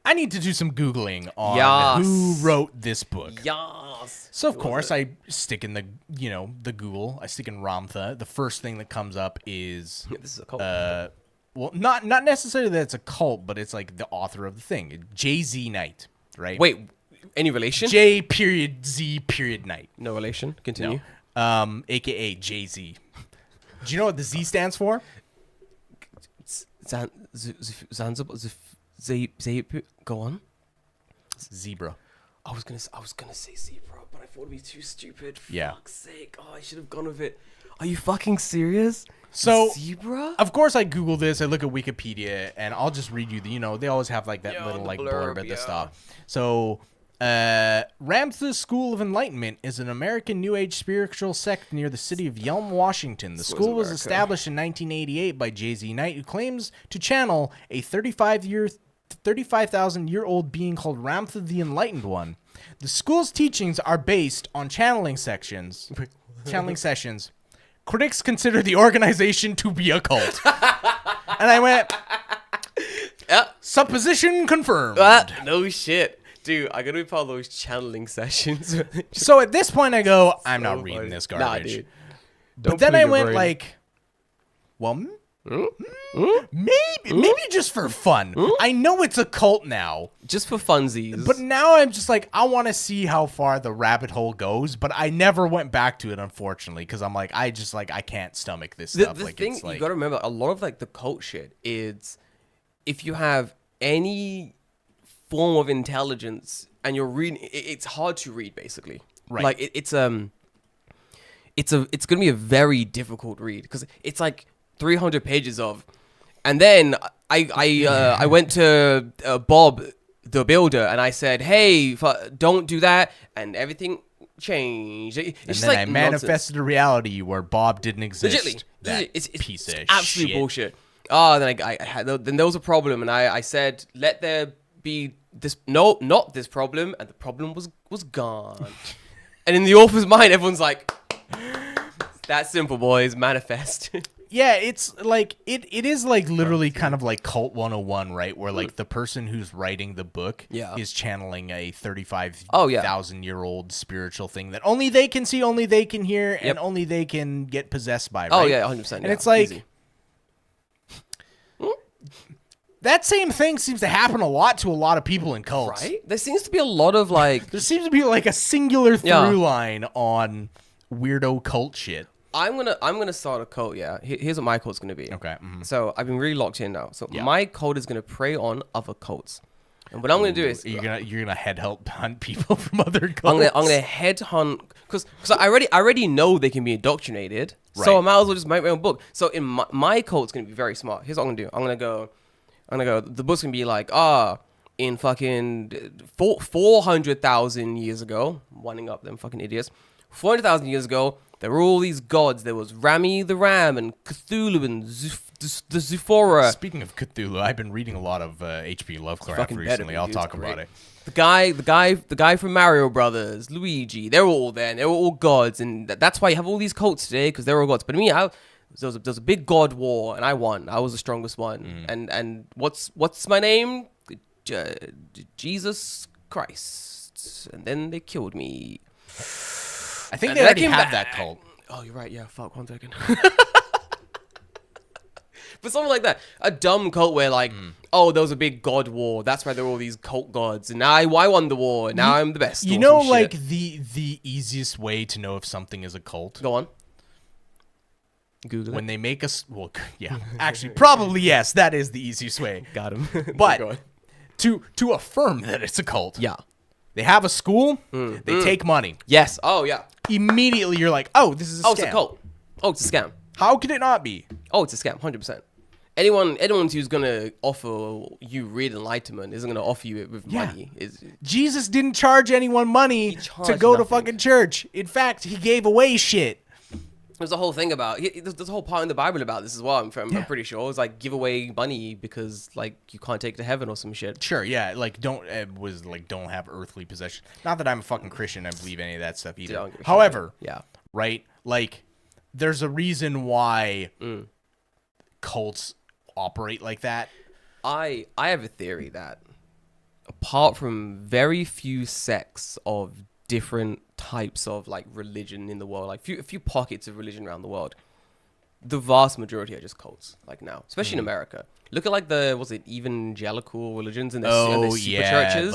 I need to do some Googling on who wrote this book. Yes. So, of course, I stick in the Google. I stick in Ramtha. The first thing that comes up is... This is a cult. Well, not necessarily that it's a cult, but it's like the author of the thing. J.Z. Knight, right? Wait, any relation? J.Z. Knight. No relation. Continue. No. A.K.A. Jay-Z. Do you know what the Z stands for? Go on. Zebra. I was gonna say zebra, but I thought it'd be too stupid. Yeah. Fuck's sake! Oh, I should have gone with it. Are you fucking serious? So zebra? Of course, I Google this. I look at Wikipedia, and I'll just read you. They always have like that little like blurb at the stop. So, Ramtha School of Enlightenment is an American New Age spiritual sect near the city of Yelm, Washington. The school was established in 1988 by J.Z. Knight, who claims to channel a 35,000-year-old being called Ramtha the Enlightened One. The school's teachings are based on channeling sessions. Critics consider the organization to be a cult. And I went, supposition confirmed. No shit. Dude, I gotta be part of those channeling sessions. So at this point I go, I'm not reading this garbage. Nah, dude. But then I went like, well, maybe just for fun. I know it's a cult now. Just for funsies. But now I'm just like, I want to see how far the rabbit hole goes. But I never went back to it, unfortunately, because I'm like, I can't stomach this stuff. The like, thing it's like, you gotta remember, a lot of like the cult shit is if you have any form of intelligence and you're reading, it's hard to read basically. Right. Like it's gonna be a very difficult read because it's like 300 pages of, and then I went to Bob the builder and I said, hey, don't do that, and everything changed. It's and just then like I nonsense. manifested a reality where Bob didn't exist. Legitimately, it's piece of absolute shit. bullshit. Oh, then then there was a problem, and I said, let there be this. No, not this problem, and the problem was gone. And in the author's mind, everyone's like, "That's simple, boys. Manifest." Yeah, it's like it is like literally kind of like Cult 101, right? Where like the person who's writing the book is channeling a 35,000-year-old spiritual thing that only they can see, only they can hear, and only they can get possessed by. Right? Oh yeah, 100%. And it's like, that same thing seems to happen a lot to a lot of people in cults. Right? There seems to be a lot of like. There seems to be like a singular Yeah. through line on weirdo cult shit. I'm gonna start a cult. Yeah. Here's what my cult's gonna be. Okay. So I've been really locked in now. So Yeah. my cult is gonna prey on other cults, and what I'm gonna do is you're gonna head help hunt people from other cults. I'm gonna headhunt because I already know they can be indoctrinated. So I Right. might as well just make my own book. So in my cult's gonna be very smart. Here's what I'm gonna do. I'm gonna go. The book's gonna be like in fucking 400,000 years ago, winding up them fucking idiots. 400,000 years ago, there were all these gods. There was Rami the Ram and Cthulhu and the Zuphora. Speaking of Cthulhu, I've been reading a lot of H.P. Lovecraft fucking better recently. than I'll you, talk it's about great. it. The guy from Mario Brothers, Luigi, they were all there. And they were all gods, and that's why you have all these cults today because they were all gods. But me, there was a big god war, and I won. I was the strongest one. And what's my name? Jesus Christ. And then they killed me. I think And they I already came have back. that cult. Oh, you're right. Yeah, fuck. 1 second. But something like that. A dumb cult where like, oh, there was a big god war. That's why there were all these cult gods. And now I won the war. And now I'm the best. You or know, some like shit. the easiest way to know if something is a cult Go on. Google when it. they make us. Well, yeah, actually, probably yes. That is the easiest way. Got him. Go But on. to affirm that it's a cult, Yeah. they have a school. They take money. Yes. Oh, yeah. Immediately, you're like, oh, this is a scam. Oh, it's a cult. Oh, it's a scam. How could it not be? Oh, it's a scam. 100%. Anyone who's gonna offer you real enlightenment isn't gonna offer you it with Yeah. money. Jesus didn't charge anyone money to charged go to nothing. fucking church. In fact, he gave away shit. There's a whole thing about there's a whole part in the Bible about this as well. I'm pretty sure it's like give away money because like you can't take it to heaven or some shit. Sure, yeah, like don't have earthly possession. Not that I'm a fucking Christian, I believe any of that stuff either. I don't give a shit. However, Yeah. right, like there's a reason why cults operate like that. I have a theory that apart from very few sects of different types of like religion in the world, like a few pockets of religion around the world, the vast majority are just cults. Like now, especially in America, look at like the evangelical religions and the super churches.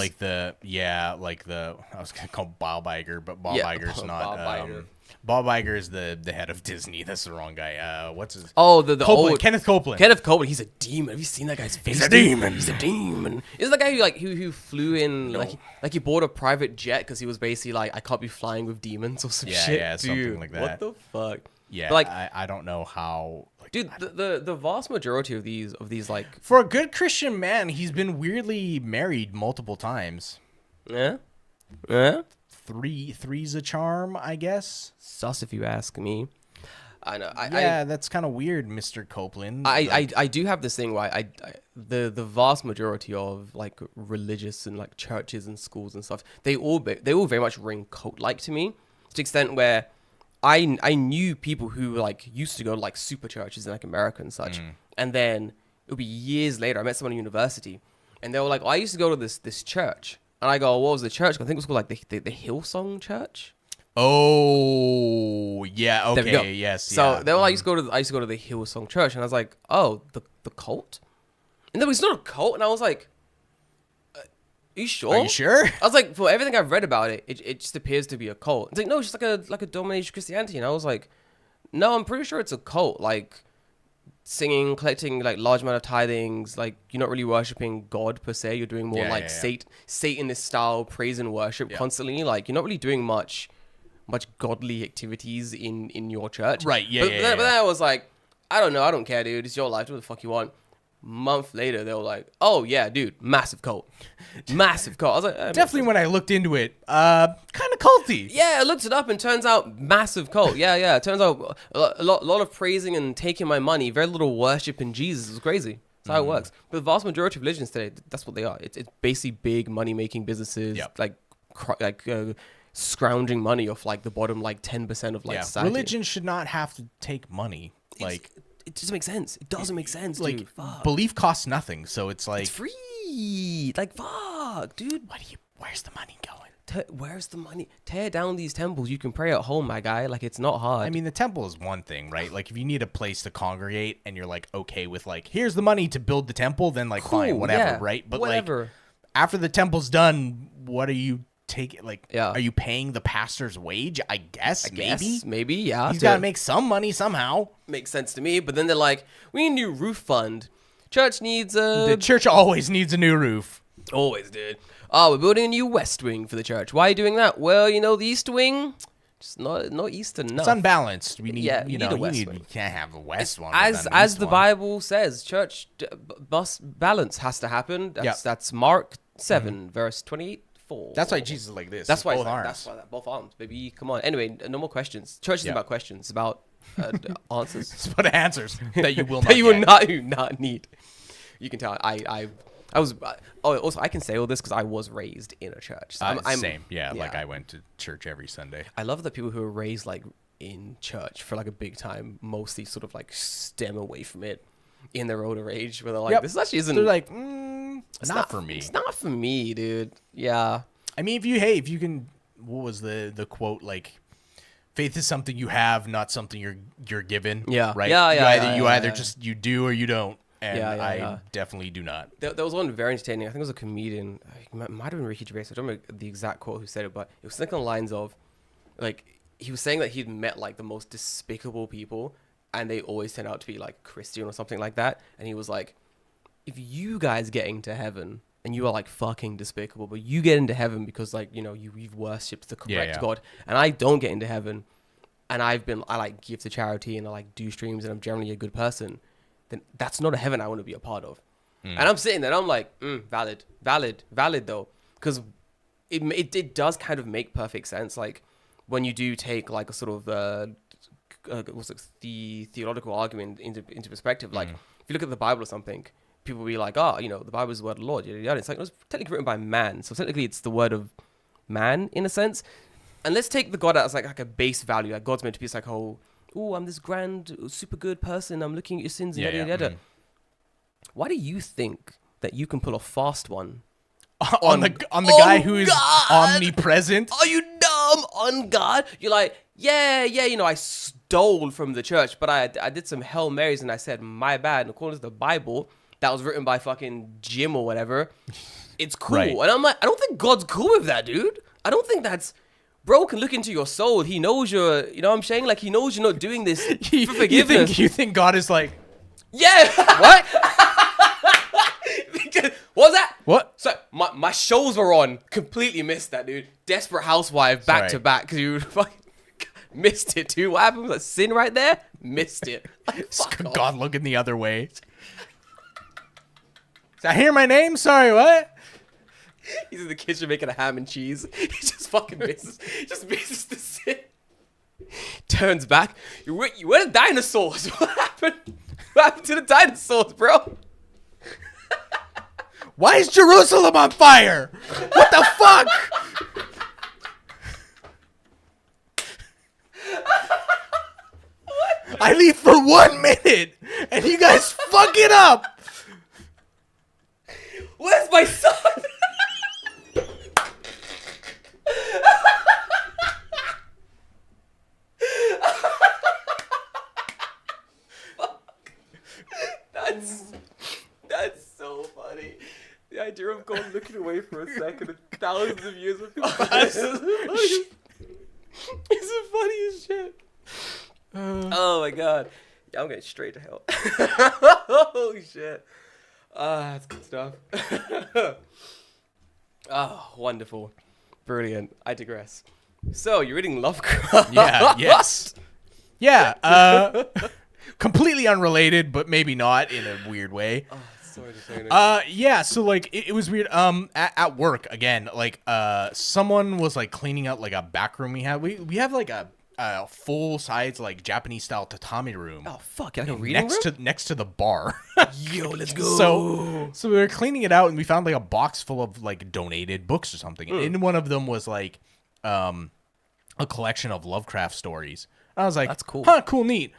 I was gonna call Bob Iger, but Bob Yeah, Iger's not. Bob Iger. Bob Iger is the head of Disney. That's the wrong guy. What's his? Oh, the Copeland, old Kenneth Copeland. Kenneth Copeland, he's a demon. Have you seen that guy's face? He's a demon. He's a demon. Isn't the guy who flew in like he bought a private jet because he was basically like I can't be flying with demons or some shit. Yeah, something Dude, like that. What the fuck? Yeah, But, like, I don't know how. Like, dude, the vast majority of these like for a good Christian man, he's been weirdly married multiple times. yeah. Three's a charm, I guess. Sus if you ask me. I know. That's kind of weird, Mr. Copeland. I do have this thing where the vast majority of like religious and like churches and schools and stuff, they all very much ring cult like to me, to the extent where I knew people who like used to go to like super churches in like America and such, and then it would be years later I met someone at university, and they were like, oh, I used to go to this church, and I go, what was the church? I think it was called like the Hillsong Church. Oh, yeah, There we go. okay, yes. So yeah. they were like, I used to go to the Hillsong Church, and I was like, oh, the cult? And then it's not a cult, and I was like, are you sure? Are you sure? I was like, for everything I've read about it, it just appears to be a cult. It's like, no, it's just like a domination Christianity, and I was like, no, I'm pretty sure it's a cult. Like singing, collecting like large amount of tithings, like you're not really worshiping God per se. You're doing more Satanist style praise and worship constantly. Like you're not really doing much godly activities in your church. Right, But then I was like, I don't know, I don't care, dude. It's your life. Do what the fuck you want. Month later, they were like, oh yeah, dude, massive cult. Massive cult. I was like, Definitely when I looked into it, kind of culty. yeah, I looked it up and turns out massive cult. Yeah. It turns out a lot of praising and taking my money, very little worship in Jesus. It was crazy. That's how it works. But the vast majority of religions today, that's what they are. It's basically big money-making businesses, like scrounging money off like the bottom like 10% of like society. Religion should not have to take money. Like it doesn't make sense. It doesn't make sense, like dude. Fuck. belief costs nothing, so it's like It's free. Like fuck, dude. where's the money going? Where's the money? Tear down these temples. You can pray at home, my guy. Like, it's not hard. I mean, the temple is one thing, right? Like, if you need a place to congregate and you're like okay with like, here's the money to build the temple, then like fine, Cool, whatever, yeah, right? But whatever. like after the temple's done, what are you taking? Like, Yeah. are you paying the pastor's wage? I guess Maybe, yeah. he's got to make some money somehow. Makes sense to me. But then they're like, we need a new roof fund. Church needs a... The church always needs a new roof. Always did. Oh, we're building a new west wing for the church. Why are you doing that? Well, you know, the east wing, just not east enough. It's unbalanced. We need, Yeah, you you know, need a west wing. you can't have a west one. As the Bible says, church balance has to happen. That's Mark 7, verse 28-4. That's why Jesus is like this. That's why both arms. That's why both arms, baby. Come on. Anyway, no more questions. Church isn't about questions. It's about answers. It's about answers that you will not that you will get. not need. You can tell. I was. Oh, also I can say all this because I was raised in a church. So I'm same. Yeah, like I went to church every Sunday. I love that people who are raised like in church for like a big time mostly sort of like stem away from it in their older age, where they're like, this actually isn't. They're like, it's not for me. It's not for me, dude. Yeah. I mean, if you can, what was the quote, like, faith is something you have, not something you're given. Yeah. Right. Yeah. You either just you do or you don't. And I definitely do not. There was one very entertaining. I think it was a comedian. It might have been Ricky Gervais. I don't remember the exact quote who said it, but it was something on the lines of, like, he was saying that he'd met like the most despicable people, and they always turn out to be like Christian or something like that. And he was like, if you guys get into heaven and you are like fucking despicable, but you get into heaven because like, you know, you've worshipped the correct God, and I don't get into heaven, and I like give to charity and I like do streams and I'm generally a good person, then that's not a heaven I want to be a part of. And I'm sitting there and I'm like, valid though, because it does kind of make perfect sense. Like when you do take like a sort of the theological argument into perspective, like if you look at the Bible or something, people will be like, oh, you know, the Bible is the word of the Lord. It's like, it was technically written by man, so technically it's the word of man in a sense. And let's take the God as like a base value. Like God's meant to be like, oh, I'm this grand, super good person. I'm looking at your sins and yada. Why do you think that you can pull a fast one on the guy who is omnipresent? Are you dumb? On God? You're like, yeah, you know, I stole from the church, but I did some Hail Marys and I said, my bad. And according to the Bible, that was written by fucking Jim or whatever. It's cool. Right. And I'm like, I don't think God's cool with that, dude. I don't think that's... Bro can look into your soul. He knows you're, you know what I'm saying? Like, he knows you're not doing this for forgiveness. You think God is like... Yeah. What? What was that? What? So, my shows were on. Completely missed that, dude. Desperate Housewife back to back because you fucking missed it, too. What happened? Was that sin right there? Missed it. Like, fuck God looking the other way. Did I hear my name? Sorry, what? He's in the kitchen making a ham and cheese. He just fucking misses. Just misses the sin. Turns back. Where the dinosaurs? What happened? What happened to the dinosaurs, bro? Why is Jerusalem on fire? What the fuck? I leave for 1 minute and you guys fuck it up. Where's my son? That's so funny. The idea of God looking away for a second and thousands of years of it's the funniest shit. Oh my god. Yeah, I'm getting straight to hell. Oh shit. That's good stuff. Oh, wonderful. Brilliant. I digress. So, you're reading Lovecraft. Yeah, yes. Yeah, completely unrelated, but maybe not in a weird way. Oh, so entertaining. Yeah, so like it was weird. At work again, like someone was like cleaning out like a back room we have. We have like a full size like Japanese style tatami room. Oh fuck! Like a reading room? next to the bar. Yo, let's go. So we were cleaning it out and we found like a box full of like donated books or something. And in one of them was like a collection of Lovecraft stories. I was like, that's cool. Huh, cool, neat.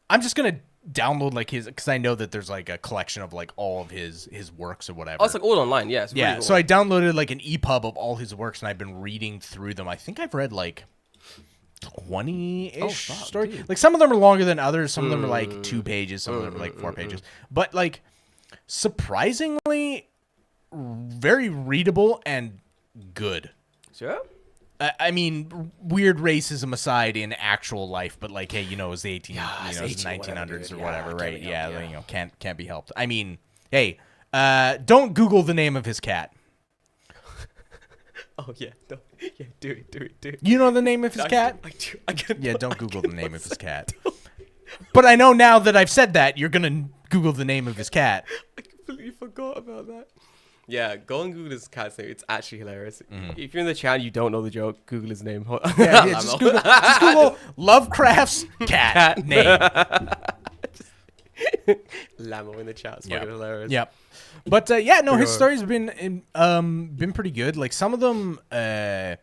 I'm just gonna download like his, because I know that there's like a collection of like all of his works or whatever. Oh, it's like all online. Yeah. It's really Yeah, cool. so I downloaded like an EPUB of all his works, and I've been reading through them. I think I've read like 20-ish stories. dude. Like some of them are longer than others. Some of them are like 2 pages. Some of them are like 4 pages. But like surprisingly, very readable and good. Sure. I mean, weird racism aside in actual life, but like, hey, it was the it's the 1900s or whatever, right? Yeah, can't be helped. I mean, hey, don't Google the name of his cat. Oh yeah, no. Yeah, do it. You know the name of his cat? I do. Yeah, don't Google the name of his cat. But I know now that I've said that, you're gonna Google the name of his cat. I completely forgot about that. Yeah, go and Google his cat's name. It's actually hilarious. If you're in the chat and you don't know the joke, Google his name. Yeah, just Google Lovecraft's cat name. Lamo in the chat. It's fucking hilarious. Yep. But his stories have been pretty good. Like some of them are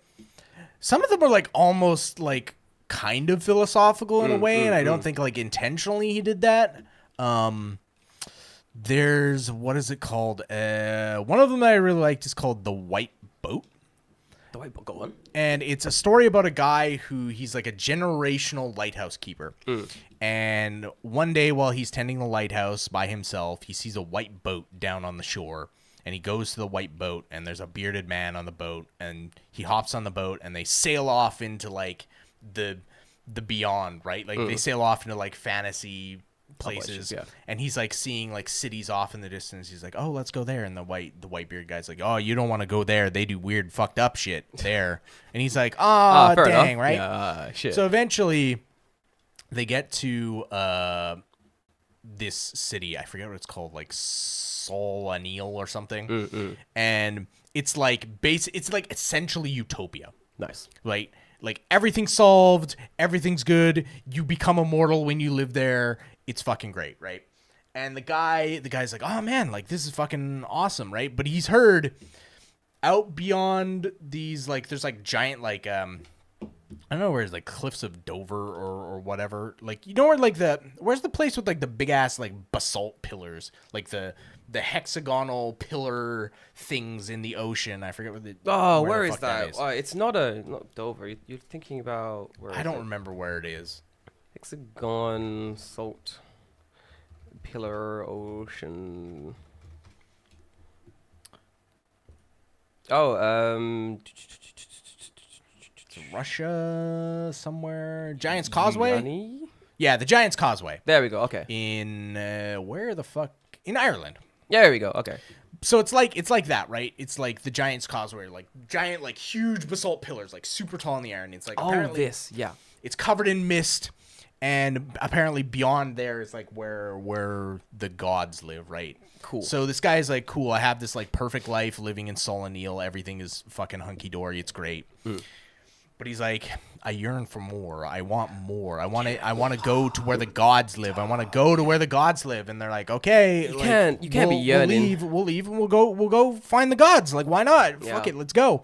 like almost like kind of philosophical in a way, and I don't think like intentionally he did that. There's, what is it called? One of them that I really liked is called The White Boat. The White Boat, go on. And it's a story about a guy he's like a generational lighthouse keeper. And one day while he's tending the lighthouse by himself, he sees a white boat down on the shore. And he goes to the white boat, and there's a bearded man on the boat. And he hops on the boat, and they sail off into like the beyond, right? Like they sail off into like fantasy places, and he's like seeing like cities off in the distance. He's like, oh, let's go there. And the white beard guy's like, oh, you don't want to go there, they do weird fucked up shit there. And he's like, oh, dang enough. Right. Yeah, shit. So eventually they get to this city, I forget what it's called, like Sol-Anil or something. And it's like it's like essentially utopia. Nice. Right? Like everything's solved, everything's good, you become immortal when you live there. It's fucking great, right? And the guy's like, oh man, like this is fucking awesome, right? But he's heard out beyond these, like there's like giant like I don't know where it's like cliffs of Dover or whatever. Like where like where's the place with like the big ass like basalt pillars, like the hexagonal pillar things in the ocean. I forget where is that? It's not Dover. You're thinking about where? I don't remember where it is. Hexagon, salt, pillar, ocean. Russia somewhere. Giant's Causeway? Yeah, the Giant's Causeway. There we go. Okay. In where the fuck? In Ireland. Yeah, there we go. Okay. So it's like that, right? It's like the Giant's Causeway, like giant, like huge basalt pillars, like super tall in the air, and it's like it's covered in mist, and apparently beyond there is like where the gods live, right? Cool. So this guy is like, cool, I have this like perfect life living in Sol-Anil, everything is fucking hunky dory, it's great. But he's like, I yearn for more. I want more. I want to go to where the gods live. I want to go to where the gods live. And they're like, okay, you can't be yearning. We'll leave, and we'll go find the gods. Like, why not? Yeah. Fuck it, let's go.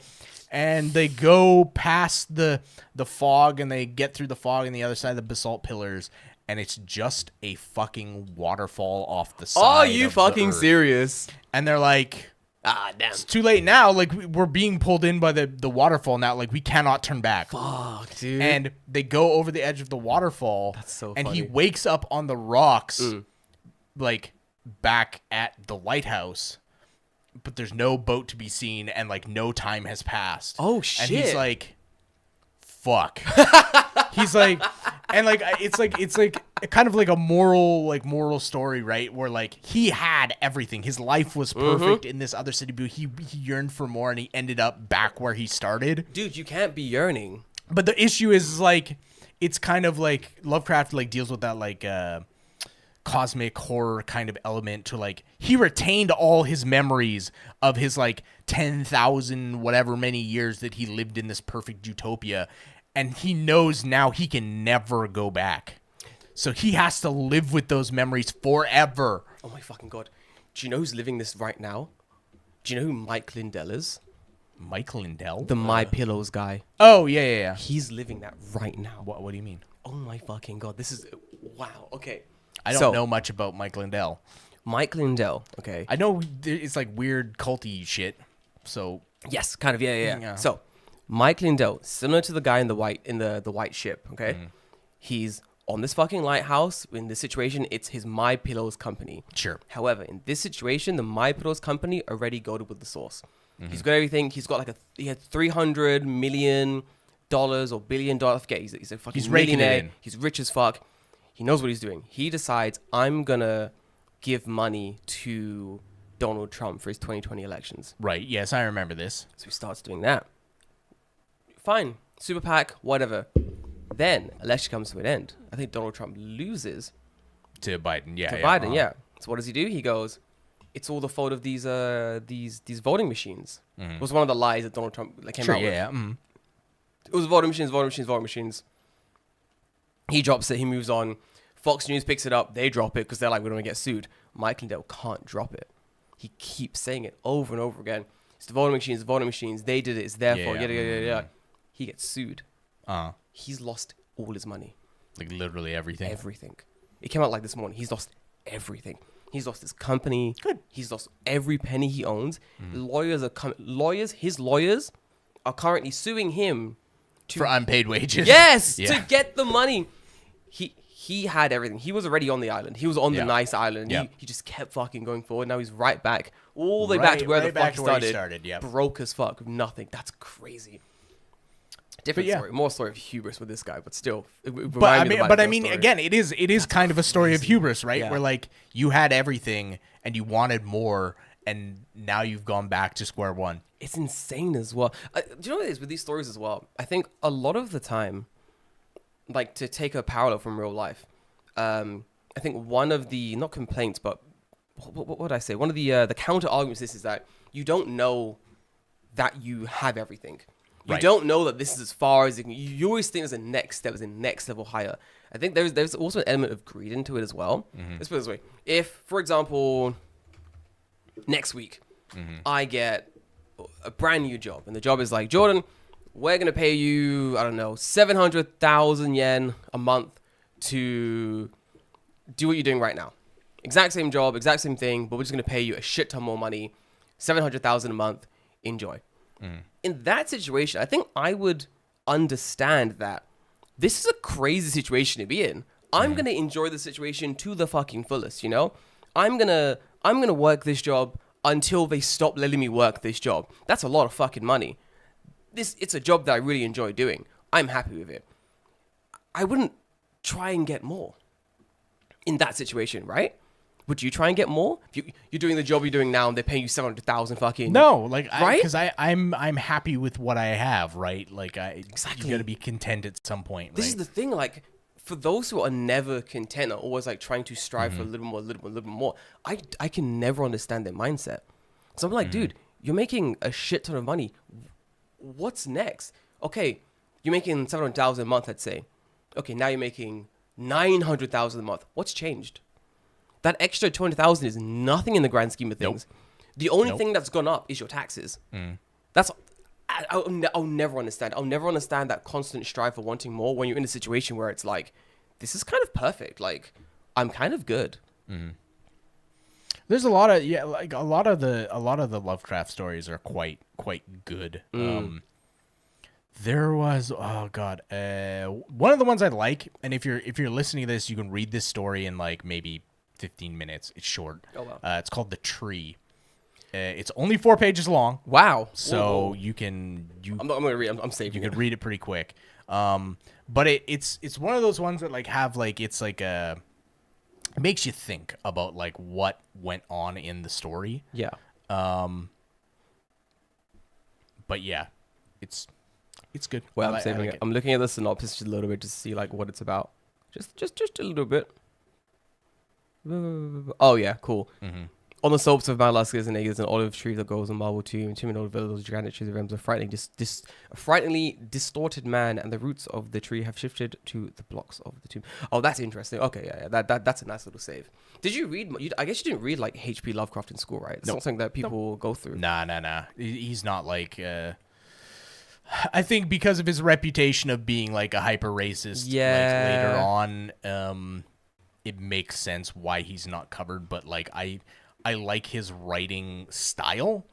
And they go past the fog, and they get through the fog on the other side of the basalt pillars, and it's just a fucking waterfall off the side. Are you fucking serious? And they're like, ah, damn. It's too late now. Like, we're being pulled in by the waterfall now. Like, we cannot turn back. Fuck, dude. And they go over the edge of the waterfall. That's so and funny. he wakes up on the rocks, like, back at the lighthouse. But there's no boat to be seen, and, like, no time has passed. Oh, shit. And he's like, fuck. He's like, and like it's like kind of like a moral story, right? Where like he had everything, his life was perfect in this other city, but he yearned for more, and he ended up back where he started. Dude, you can't be yearning. But the issue is like it's kind of like Lovecraft like deals with that like cosmic horror kind of element to like he retained all his memories of his like 10,000 whatever many years that he lived in this perfect utopia. And he knows now he can never go back. So he has to live with those memories forever. Oh my fucking God. Do you know who's living this right now? Do you know who Mike Lindell is? Mike Lindell? The My Pillows guy. Oh, yeah. He's living that right now. What do you mean? Oh my fucking God. This is... Wow. Okay. I don't know much about Mike Lindell. Mike Lindell, okay. I know it's like weird culty shit. So yes, kind of, yeah. So Mike Lindell, similar to the guy in the white ship, okay? He's on this fucking lighthouse. In this situation, it's his My Pillows company. Sure. However, in this situation, the My Pillows company already goaded with the source. He's got everything. He's got he had $300 million or $1 billion. I forget. He's a fucking millionaire. He's rich as fuck. He knows what he's doing. He decides, I'm gonna give money to Donald Trump for his 2020 elections. Right. Yes, I remember this. So he starts doing that. Fine. Super PAC, whatever. Then election comes to an end. I think Donald Trump loses to Biden. Yeah. To Biden, yeah. So what does he do? He goes, it's all the fault of these voting machines. It was one of the lies that Donald Trump came out with. Yeah. It was voting machines. He drops it. He moves on. Fox News picks it up. They drop it because they're like, we don't want to get sued. Mike Lindell can't drop it. He keeps saying it over and over again. It's the voting machines. They did it. It's their fault. Yeah. He gets sued. He's lost all his money. Like literally everything. Everything. It came out like this morning. He's lost everything. He's lost his company. Good. He's lost every penny he owns. His lawyers are currently suing him for unpaid wages. Yes, to get the money. He had everything. He was already on the island. He was on the nice island. He just kept fucking going forward. Now he's right back, all the way back to where the fuck he started. Broke as fuck with nothing. That's crazy. Different story, more story of hubris with this guy, but still. I mean, again, it is kind of a story of hubris, right? Where like you had everything and you wanted more, and now you've gone back to square one. It's insane as well. Do you know what it is with these stories as well? I think a lot of the time, like to take a parallel from real life, I think one of the not complaints, but what would I say? One of the counter arguments to this is that you don't know that you have everything. You don't know that this is as far as you always think there's a next step, there's a next level higher. I think there's also an element of greed into it as well. Let's put it this way: if, for example, next week I get a brand new job, and the job is like, Jordan, we're gonna pay you, I don't know, 700,000 yen a month to do what you're doing right now. Exact same job, exact same thing, but we're just gonna pay you a shit ton more money, 700,000 a month. Enjoy. In that situation, I think I would understand that this is a crazy situation to be in. I'm gonna enjoy the situation to the fucking fullest, you know? I'm gonna work this job until they stop letting me work this job. That's a lot of fucking money. It's a job that I really enjoy doing. I'm happy with it. I wouldn't try and get more in that situation, right? Would you try and get more? If you're doing the job you're doing now and they're paying you 700,000 fucking... No, like, right? Because I'm happy with what I have, right? Like, exactly. You got to be content at some point, This is the thing, like, for those who are never content, are always, like, trying to strive for a little more, I can never understand their mindset. So I'm like, dude, you're making a shit ton of money. What's next? Okay, you're making 700,000 a month, let's say. Okay, now you're making 900,000 a month. What's changed? That extra 200,000 is nothing in the grand scheme of things. The only thing that's gone up is your taxes. That's I'll never understand. I'll never understand that constant strive for wanting more when you're in a situation where it's like, this is kind of perfect. Like, I'm kind of good. There's a lot of like a lot of the Lovecraft stories are quite good. There was one of the ones I like, and if you're listening to this, you can read this story in like maybe 15 minutes. It's short. Oh, wow. It's called The Tree. It's only 4 pages long. Wow. So I'm gonna read. I'm saving. You could read it pretty quick. But it's one of those ones that like have like it's like it makes you think about like what went on in the story. Yeah. But yeah, it's good. Well, I'm saving it. I'm looking at the synopsis just a little bit to see like what it's about. Just a little bit. Oh yeah, cool. On the slopes of Mount Luscus and Aegis, an olive tree that grows on marble tomb, and all those granite trees, the realms of frighteningly distorted man, and the roots of the tree have shifted to the blocks of the tomb. Oh, that's interesting. Okay, yeah, that's a nice little save. Did you read? I guess you didn't read like H.P. Lovecraft in school, right? It's not something that people go through. Nah. He's not like. I think because of his reputation of being like a hyper racist. Yeah. Like, later on. it makes sense why he's not covered, but like I like his writing style.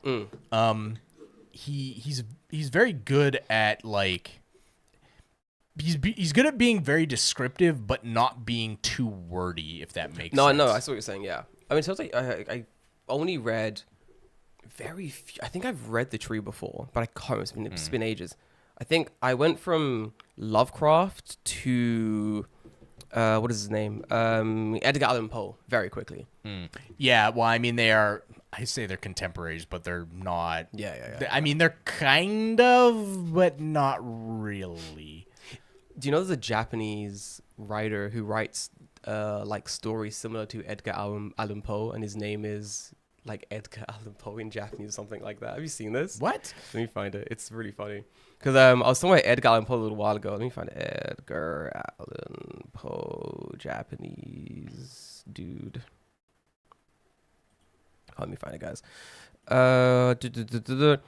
He's very good at like he's good at being very descriptive, but not being too wordy. If that makes sense. No, I saw what you're saying. Yeah, I mean, it sounds like I only read very few. I think I've read The Tree before, but I can't. It's been ages. I think I went from Lovecraft to what is his name? Edgar Allan Poe very quickly. Yeah, well, I mean, I say they're contemporaries, but they're not. Yeah. I mean, they're kind of, but not really. Do you know there's a Japanese writer who writes like stories similar to Edgar Allan Poe, and his name is like Edgar Allan Poe in Japanese or something like that? Have you seen this? What? Let me find it. It's really funny. Because I was talking about Edgar Allan Poe a little while ago. Let me find it. Edgar Allan Poe, Japanese dude. Let me find it, guys. The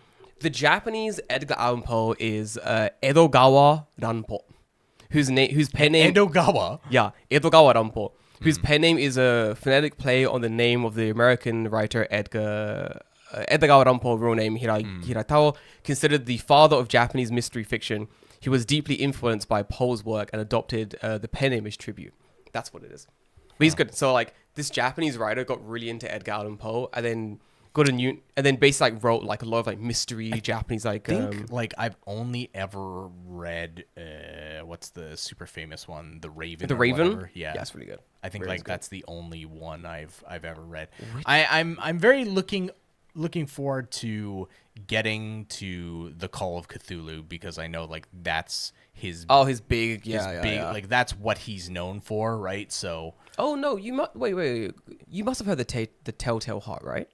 Japanese Edgar Allan Poe is Edogawa Ranpo, whose pen name Edogawa. Yeah, Edogawa Ranpo, whose pen name is a phonetic play on the name of the American writer Edgar Allan Poe, real name Hiratao, considered the father of Japanese mystery fiction. He was deeply influenced by Poe's work and adopted the pen name as tribute. That's what it is. But he's good. So like this Japanese writer got really into Edgar Allan Poe, and then basically like wrote like a lot of like mystery Japanese like. I think like I've only ever read what's the super famous one, The Raven. The Raven. Whatever. Yeah, that's really good. I think Raven's like that's the only one I've ever read. I'm very looking forward to getting to the Call of Cthulhu, because I know like that's his big like that's what he's known for, right? So no, you must wait. You must have heard the Telltale Heart, right?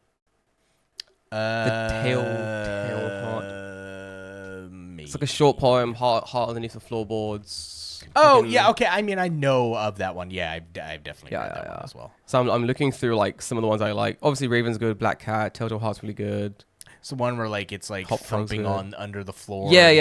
The Telltale Heart. Maybe. It's like a short poem, heart underneath the floorboards. Oh yeah, okay. I mean, I know of that one. Yeah, I've definitely read that one as well. So I'm looking through like some of the ones I like. Obviously, Raven's good. Black Cat, Telltale Heart's really good. It's the one where like it's like thumping on under the floor. Yeah.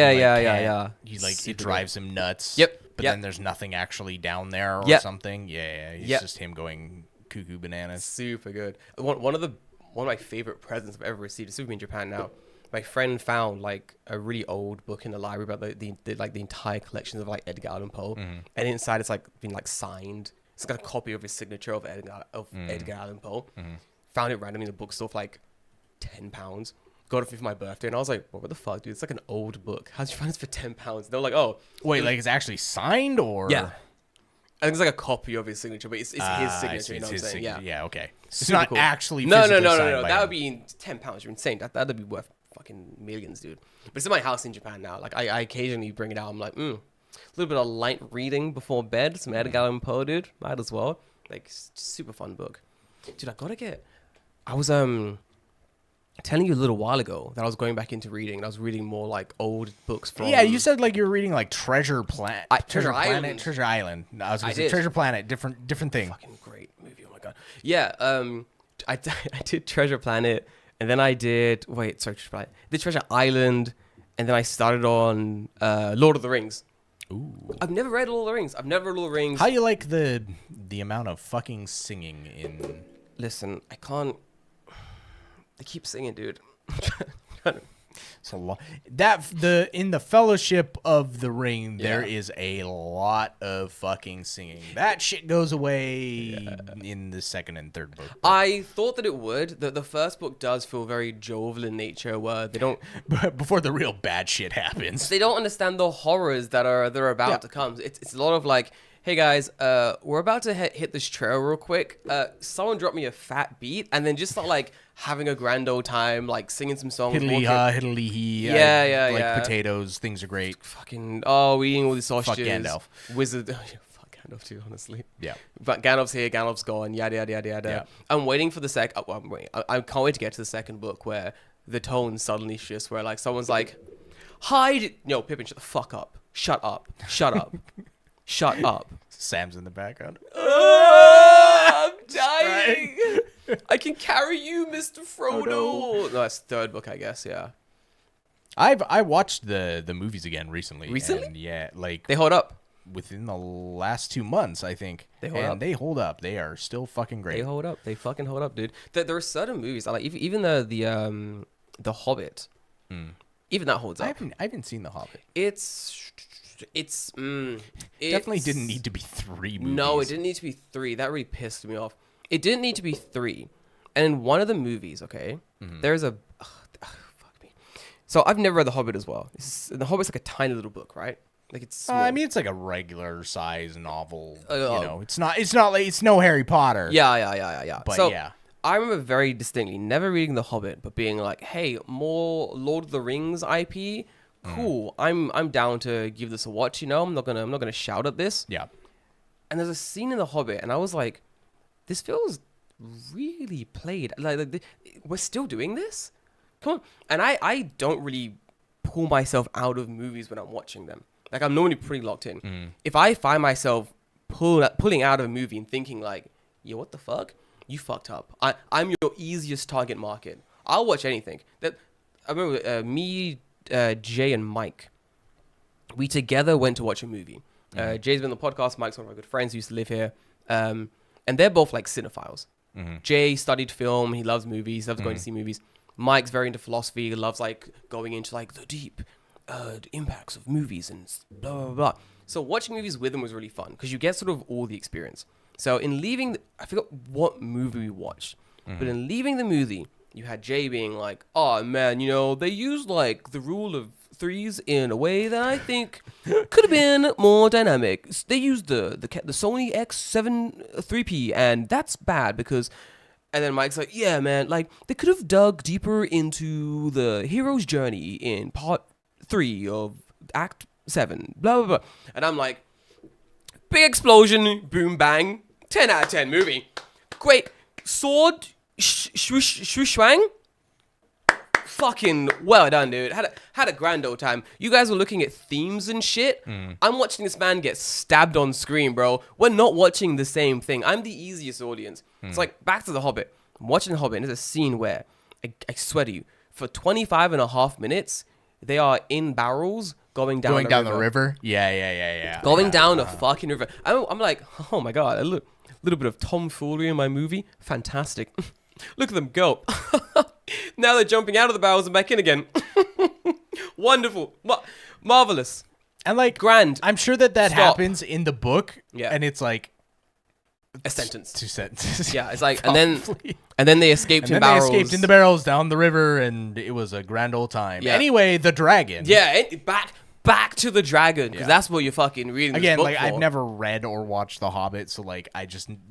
He like it drives him nuts. Yep. But then there's nothing actually down there or something. Yeah. It's just him going cuckoo bananas. Super good. One of my favorite presents I've ever received. It's in Japan now. My friend found like a really old book in the library about the entire collections of like Edgar Allan Poe, and inside it's like been like signed. It's got a copy of his signature of Edgar Allan Poe. Found it randomly in the bookstore for like £10. Got it for my birthday, and I was like, "What the fuck, dude? It's like an old book. How'd you find this for £10?" They were like, "Oh, wait, like it's actually signed or yeah." I think it's like a copy of his signature, but it's his signature. You know what I'm saying? Yeah, okay. It's Super not cool. actually No. signed by That would him. be £10. You're insane. That'd be worth fucking millions, dude. But it's in my house in Japan now. Like I occasionally bring it out. I'm like, a little bit of light reading before bed. Some Edgar Allan Poe, dude. Might as well. Like super fun book, dude. I was telling you a little while ago that I was going back into reading, and I was reading more like old books from. Yeah, you said like you were reading like Treasure Planet. Treasure Island. Treasure Island. I was going to say did. Treasure Planet. Different thing. Fucking great movie. Oh my god. Yeah. I did Treasure Planet, and then I did Treasure Planet. Did Treasure Island, and then I started on Lord of the Rings. Ooh. I've never read Lord of the Rings. How you like the amount of fucking singing in? Listen, I can't. They keep singing, dude. It's a lot. In the Fellowship of the Ring, there is a lot of fucking singing. That shit goes away in the second and third book. I thought that it would. The first book does feel very jovial in nature, where they don't. But before the real bad shit happens, They don't understand the horrors that are about to come. It's a lot of like, hey guys, we're about to hit this trail real quick. Someone drop me a fat beat, and then just start like having a grand old time, like singing some songs. Hiddly-ha, hiddly-hee. Like potatoes, things are great. Fucking, we're eating all these sausages. Fuck Gandalf. Wizard. Fuck Gandalf too, honestly. Yeah. But Gandalf's here, Gandalf's gone, yada, yada, yada, yada. Yeah. I'm waiting for the I can't wait to get to the second book where the tone suddenly shifts, where like someone's like, hide. No, Pippin, shut the fuck up. Shut up. Shut up. Shut up. Sam's in the background. I'm dying. I can carry you, Mr. Frodo. Oh, no, that's third book, I guess. Yeah. I watched the movies again recently. Recently? And yeah, like They hold up. within the last 2 months, I think. They hold up. They hold up. They are still fucking great. They hold up. They fucking hold up, dude. There are certain movies I like. Even the Hobbit. Even that holds up. I haven't seen The Hobbit. It's Definitely didn't need to be 3 movies. No, it didn't need to be 3. That really pissed me off. It didn't need to be 3. And in one of the movies, okay, there's a fuck me. So I've never read The Hobbit as well. The Hobbit's like a tiny little book, right? Like it's small. I mean, it's like a regular size novel. It's not like it's no Harry Potter. Yeah. But so, yeah. I remember very distinctly never reading The Hobbit, but being like, "Hey, more Lord of the Rings IP, cool. I'm down to give this a watch. You know, I'm not gonna shout at this." Yeah. And there's a scene in The Hobbit, and I was like, "This feels really played. Like we're still doing this? Come on!" And I don't really pull myself out of movies when I'm watching them. Like I'm normally pretty locked in. If I find myself pulling out of a movie and thinking like, "Yo, what the fuck? You fucked up. I'm your easiest target market. I'll watch anything." That I remember me, Jay, and Mike. We together went to watch a movie. Jay's been on the podcast. Mike's one of my good friends who used to live here. And they're both like cinephiles. Jay studied film. He loves movies. Loves going to see movies. Mike's very into philosophy. Loves like going into like the deep impacts of movies and blah blah blah. So watching movies with him was really fun because you get sort of all the experience. So in leaving, I forgot what movie we watched, but in leaving the movie, you had Jay being like, "Oh man, you know, they used like the rule of threes in a way that I think could have been more dynamic. They used the Sony X7 3P, and that's bad because." And then Mike's like, "Yeah, man, like they could have dug deeper into the hero's journey in part 3 of Act 7, blah blah blah." And I'm like, big explosion, boom bang. 10 out of 10 movie. Great. Sword, swang. Fucking well done, dude. Had a grand old time. You guys were looking at themes and shit. I'm watching this man get stabbed on screen, bro. We're not watching the same thing. I'm the easiest audience. It's like, back to The Hobbit. I'm watching The Hobbit, and there's a scene where, I swear to you, for 25 and a half minutes, they are in barrels going down the river. Yeah. Going down a fucking river. I'm like, oh my god, a little bit of tomfoolery in my movie. Fantastic. Look at them go. Now they're jumping out of the barrels and back in again. Wonderful. Marvelous. And like, grand. I'm sure that Stop. happens in the book. Yeah. And it's like a sentence. 2 sentences. Yeah, it's like, and then they escaped in barrels. They escaped in the barrels down the river, and it was a grand old time. Yeah. Anyway, the dragon. Yeah, back to the dragon, because that's what you're fucking reading Again, this book like, for. I've never read or watched The Hobbit, so like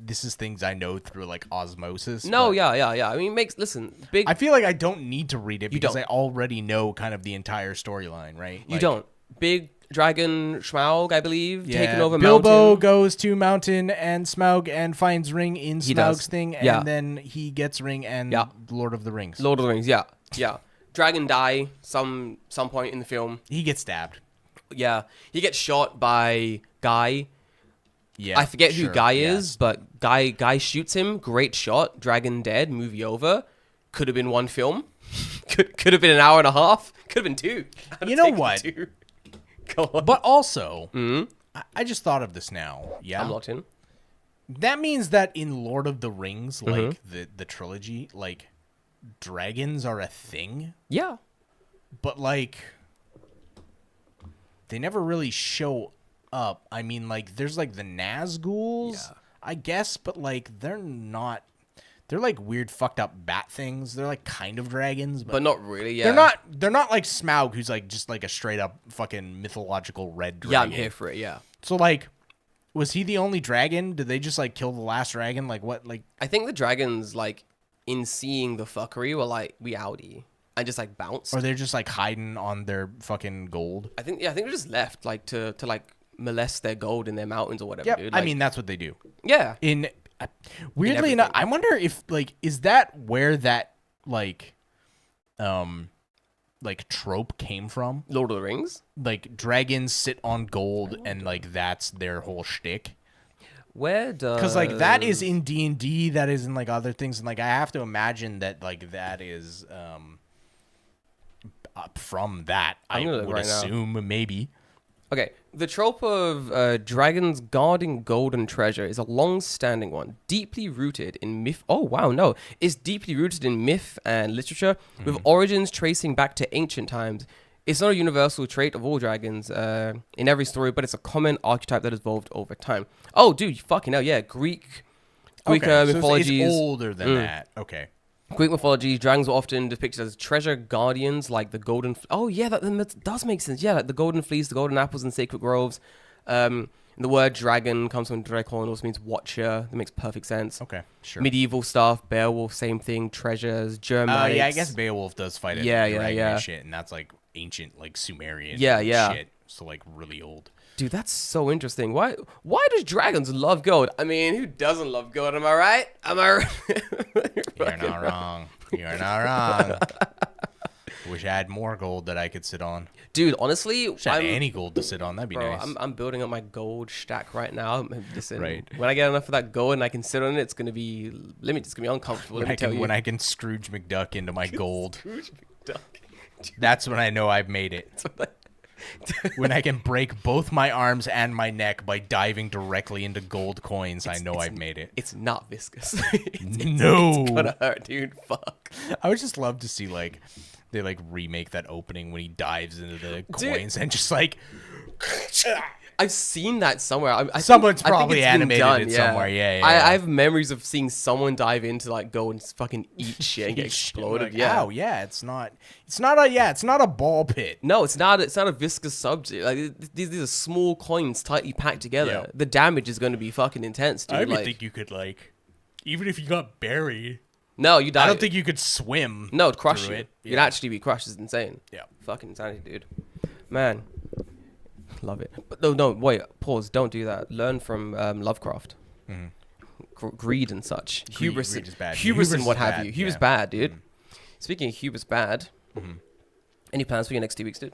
this is things I know through like osmosis. No, but yeah. I mean, I feel like I don't need to read it because don't. I already know kind of the entire storyline, right? You Like, don't. Big dragon Schmaug, I believe, taking over Bilbo mountain. goes to mountain and Smaug and finds ring in He does. Smaug's thing, and Yeah. then he gets ring and Lord of the Rings. Lord of the Rings, yeah. Dragon die some point in the film. He gets stabbed. Yeah, he gets shot by Guy. Yeah, I forget who sure, Guy yes. is, but Guy shoots him. Great shot. Dragon dead. Movie over. Could have been one film. could have been an hour and a half. Could have been 2. You know what? 2. Go on. But also, I just thought of this now. Yeah, I'm locked in. That means that in Lord of the Rings, like the trilogy, like dragons are a thing, Yeah. but like they never really show up. I mean, like there's like the Nazguls, I guess, but like they're not. They're like weird, fucked up bat things. They're like kind of dragons, But not really, yeah. They're not like Smaug, who's like just like a straight up fucking mythological red dragon. Yeah, I'm here for it, yeah. So like, was he the only dragon? Did they just like kill the last dragon? Like what? Like I think the dragons, like, in seeing the fuckery, were like, we outie. And just like bounced. or they're just like hiding on their fucking gold. I think they just left, like, to like molest their gold in their mountains or whatever, Yeah, dude. I Like, mean that's what they do. yeah. In weirdly enough, everything. I wonder if like is that where that like trope came from? Lord of the Rings? Like dragons sit on gold and like that's their whole shtick. Where does... Because like that is in D&D, that is in like other things, and like I have to imagine that like that is from that. I gonna look would right now. assume maybe. Okay, The trope of dragons guarding golden treasure is a long-standing one, deeply rooted in myth. Oh wow, no, it's deeply rooted in myth and literature, with origins tracing back to ancient times. It's not a universal trait of all dragons in every story, but it's a common archetype that has evolved over time. Oh, dude, fucking hell, yeah, Greek Okay, so mythologies. it's older than that. Okay. Greek mythology, dragons were often depicted as treasure guardians, like the golden. Oh yeah, that does make sense. Yeah, like the golden fleece, the golden apples, and sacred groves. The word dragon comes from drakon, and also means watcher. That makes perfect sense. Okay, sure. Medieval stuff, Beowulf, same thing. Treasures, Germanics. Yeah, I guess Beowulf does fight a dragon and shit, and that's like ancient, like Sumerian. Shit. So like really old. Dude, that's so interesting. Why does dragons love gold? I mean, who doesn't love gold? Am I right? Am I right? You're not wrong. You're not wrong. Wish I had more gold that I could sit on. Dude, honestly, Wish I had any gold to sit on. That'd be nice. I'm building up my gold stack right now. Listen, Right. when I get enough of that gold and I can sit on it, it's gonna be It's gonna be uncomfortable. When I can Scrooge McDuck into my gold, Scrooge McDuck. that's when I know I've made it. When I can break both my arms and my neck by diving directly into gold coins, I know I've made it. It's not viscous. No. It's gonna hurt, dude. Fuck. I would just love to see like they like remake that opening when he dives into the coins and just like I've seen that somewhere. Someone's I think probably it's been animated done, it somewhere. Yeah. I have memories of seeing someone dive into like gold and fucking eat shit and get exploded. Like, ow, yeah, it's not a ball pit. No, it's not a viscous subject. Like these are small coins tightly packed together. Yeah. The damage is going to be fucking intense, dude. I don't like, think you could like, even if you got buried. No, you die. I don't think you could swim. No, it'd crush you. it. You'd Yeah. actually be crushed. It's insane. Yeah. Fucking insanity, dude. Man, love it. But no, wait. Pause. Don't do that. Learn from Lovecraft. Greed and such. Hubris. Greed is bad. Hubris and Hubris what is have bad, you. Hubris yeah. bad, dude. Speaking of hubris bad, any plans for your next 2 weeks, dude?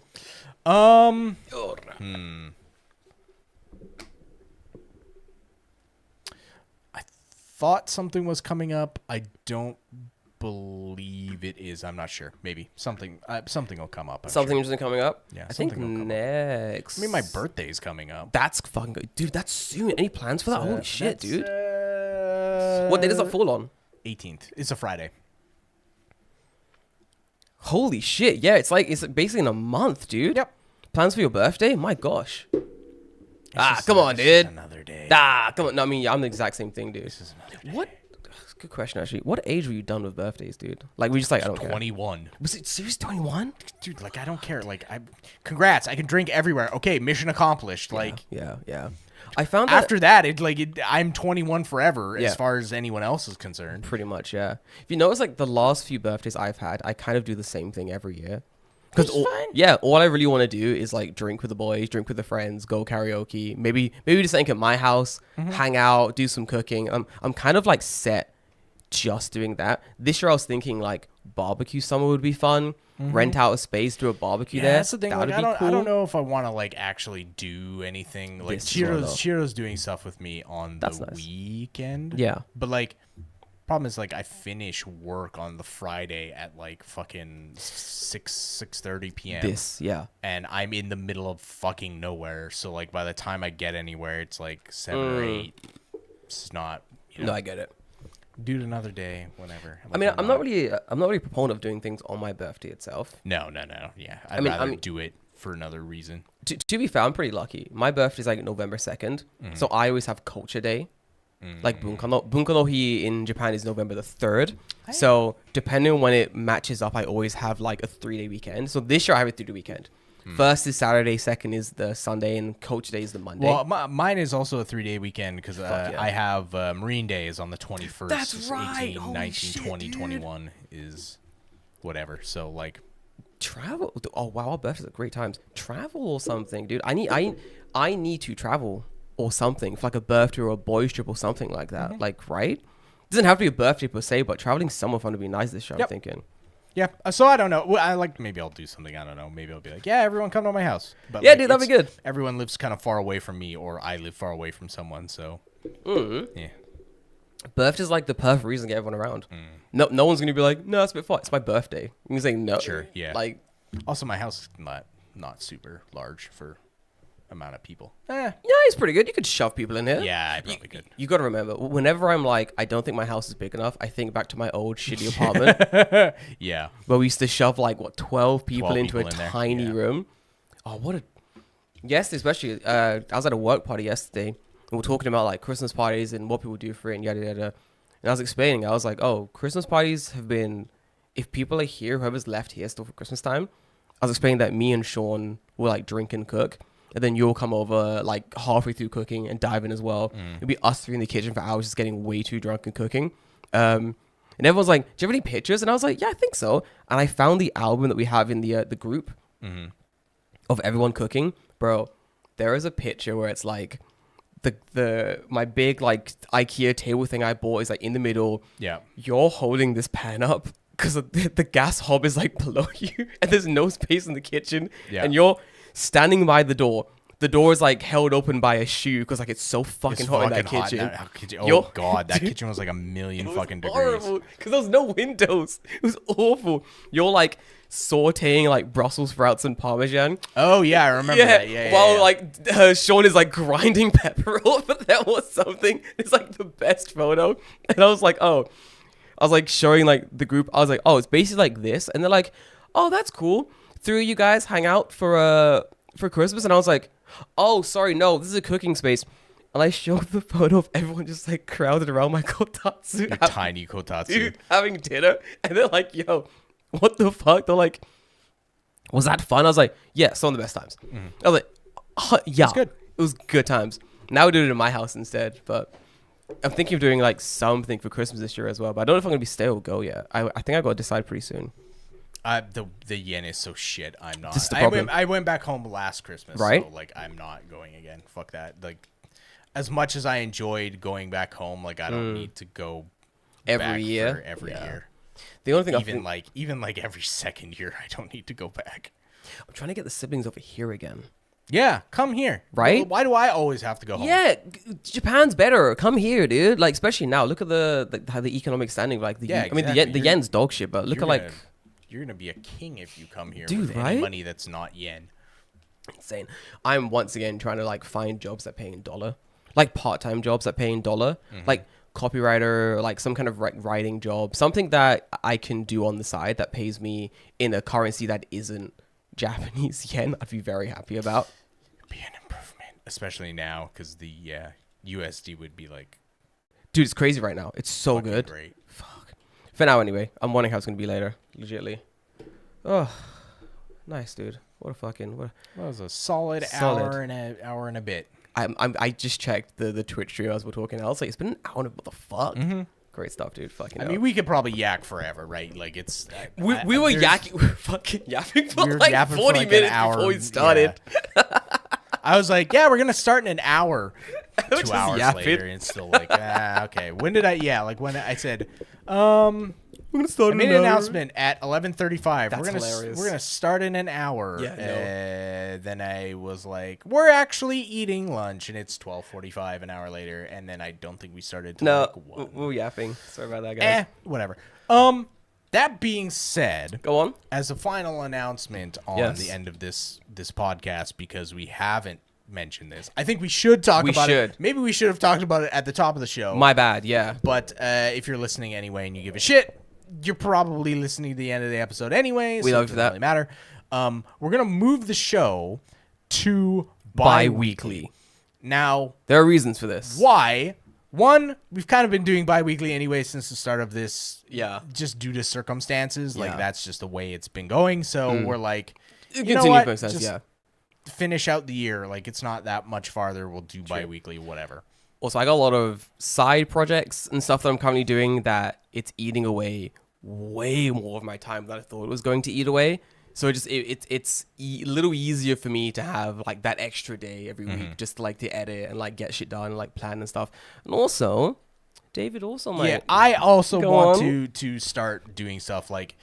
I thought something was coming up. I don't believe it is. I'm not sure. Maybe something will come up. I'm Something sure. interesting coming up? Yeah, I think something will come up. next. I mean, my birthday's coming up. That's fucking good. Dude, that's soon. Any plans for that? Holy shit, That's, dude. What day does that fall on? 18th. It's a Friday. Holy shit. Yeah, it's basically in a month, dude. Yep. Plans for your birthday? My gosh. It's Come on, it's just dude. Another day. Come on. No, I mean, I'm the exact same thing, dude. This is another day. What? Good question, actually. What age were you done with birthdays, dude? Like, we just like, I don't care. 21. Was it seriously 21? Dude, like, I don't care. Like, congrats. I can drink everywhere. Okay, mission accomplished. Like, Yeah. I found that after that, I'm 21 forever Yeah. as far as anyone else is concerned. pretty much, yeah. If you notice, like, the last few birthdays I've had, I kind of do the same thing every year. Because all I really want to do is like drink with the boys, drink with the friends, go karaoke, maybe just think at my house, hang out, do some cooking. I'm kind of like set just doing that. This year I was thinking like barbecue summer would be fun. Rent out a space, do a barbecue there. That's the thing. That Like, would be cool. I don't know if I want to like actually do anything. Like This one, though. Chiro's doing stuff with me on That's the nice. weekend. Yeah. But like, problem is like I finish work on the Friday at like fucking 6:30 p.m. Yeah. And I'm in the middle of fucking nowhere. So like by the time I get anywhere, it's like 7 or 8. It's not. You know, No, I get it. do it another day, whenever. I mean, I'm not really a proponent of doing things on my birthday itself. No. Yeah, I'd rather do it for another reason. To be fair, I'm pretty lucky. My birthday's like November 2nd, so I always have Culture Day. Like Bunka no Hi in Japan is November the 3rd. So depending on when it matches up, I always have like a 3-day weekend. So this year I have a 3-day weekend. First is Saturday, second is the Sunday, and Culture Day is the Monday. Well, mine is also a 3-day weekend because yeah. I have Marine Day is on the 21st. That's right. 18, Holy 19, shit, 20, dude. 21 is whatever. So like, Travel. Oh wow, our birthdays are great times. Travel or something, dude. I need to travel or something for like a birthday or a boys trip or something like that. Like, right? Doesn't have to be a birthday per se, but traveling somewhere fun would be nice this year. Yep. I'm thinking. yeah. So I don't know. Well, maybe I'll do something. I don't know. Maybe I'll be like, yeah, everyone come to my house. But Yeah, like, dude, that'd be good. Everyone lives kind of far away from me, or I live far away from someone. So yeah. Birthday's like the perfect reason to get everyone around. No one's gonna be like, no, it's a bit far. It's my birthday. You can say no. Sure, yeah. Like, Also, my house is not super large for amount of people. Yeah, he's pretty good. You could shove people in here. Yeah, I probably could. You got to remember, whenever I'm like, I don't think my house is big enough, I think back to my old shitty apartment Yeah. where we used to shove like, 12 people 12 into people a in there. tiny Yeah. room. Oh, what a... Yesterday, especially, I was at a work party yesterday, and we're talking about like Christmas parties and what people do for it and yada yada. And I was explaining, I was like, oh, Christmas parties have been, if people are here, whoever's left here still for Christmas time, I was explaining that me and Sean will like drink and cook. And then you'll come over like halfway through cooking and dive in as well. It'll be us three in the kitchen for hours just getting way too drunk and cooking. And everyone's like, do you have any pictures? And I was like, yeah, I think so. And I found the album that we have in the group of everyone cooking. Bro, there is a picture where it's like my big like IKEA table thing I bought is like in the middle. Yeah. You're holding this pan up because the gas hob is like below you and there's no space in the kitchen. Yeah. And you're standing by the door. The door is like held open by a shoe because like it's so fucking hot in that kitchen. Oh god, that kitchen was like a million fucking degrees. Because there was no windows. It was awful. You're like sauteing like Brussels sprouts and Parmesan. Oh yeah, I remember that. Yeah. While yeah. like Sean is like grinding pepper over there or something. It's like the best photo. And I was like, oh, I was like showing like the group. I was like, oh, it's basically like this. And they're like, oh, that's cool. Three of you guys hang out for Christmas. And I was like, oh, sorry, no, this is a cooking space. And I showed the photo of everyone just like crowded around my kotatsu. Your tiny kotatsu. Dude, having dinner. And they're like, yo, what the fuck? They're like, was that fun? I was like, yeah, some of the best times. I was like, yeah, It's good. It was good times. Now we do it in my house instead. But I'm thinking of doing like something for Christmas this year as well. But I don't know if I'm going to be stay or go yet. I think I got to decide pretty soon. The yen is so shit. I'm not. This is the problem. I went back home last Christmas, Right? So like I'm not going again. Fuck that. Like as much as I enjoyed going back home, like I don't need to go Every back year? for every year. The only thing Even like every second year, I don't need to go back. I'm trying to get the siblings over here again. Yeah, come here. Right? Why do I always have to go home? Yeah, Japan's better. Come here, dude. Like especially now. Look at how the economic standing. Like Yeah, I mean exactly. the yen's dog shit, but look You're at like. gonna- You're gonna be a king if you come here Dude, with right? any money that's not yen. Insane. I'm once again trying to like find jobs that pay in dollar, like part-time jobs that pay in dollar, like copywriter, like some kind of writing job, something that I can do on the side that pays me in a currency that isn't Japanese yen. I'd be very happy about. It'd be an improvement, especially now because the USD would be like Dude, it's crazy right now. It's so fucking good. great. Fuck. For now, anyway. I'm wondering how it's gonna be later. Legitly. Oh, nice, dude. What a fucking what. That was a solid. hour and a bit. I just checked the Twitch stream as we're talking. I was like, it's been an hour. What the fuck? Great stuff, dude. Fucking. I mean, we could probably yak forever, right? Like it's. we were yakking, we were fucking yapping for we were like yapping 40 for like minutes an hour, before we started. yeah. I was like, yeah, we're gonna start in an hour. Just 2 hours yapping. later, and it's still like, okay. When did I? Yeah, like when I said, we're gonna start I made an announcement at 11:35. That's We're gonna hilarious. we're gonna start in an hour. Yeah, no. Then I was like, we're actually eating lunch, and it's 12:45 an hour later, and then I don't think we started till No, like 1. we were yapping. Sorry about that, guys. Whatever. That being said, Go on. as a final announcement on Yes. the end of this podcast, because we haven't mentioned this, I think we should talk about it. Maybe we should have talked about it at the top of the show. My bad. Yeah. But if you're listening anyway and you give a shit, you're probably listening to the end of the episode anyway. We so love it doesn't that. really matter. We're gonna move the show to Bi-weekly. Now, There are reasons for this. why? One, we've kind of been doing bi-weekly anyway since the start of this. Yeah. Just due to circumstances, like Yeah. that's just the way it's been going. So we're like, you know Continue what? for instance, Just yeah. finish out the year. Like it's not that much farther. We'll do bi-weekly, whatever. Also, I got a lot of side projects and stuff that I'm currently doing that it's eating away way more of my time than I thought it was going to eat away. So it's a little easier for me to have like that extra day every week just to, like to edit and like get shit done and like plan and stuff. And also, David also might. Yeah, I also Go want on. to start doing stuff like,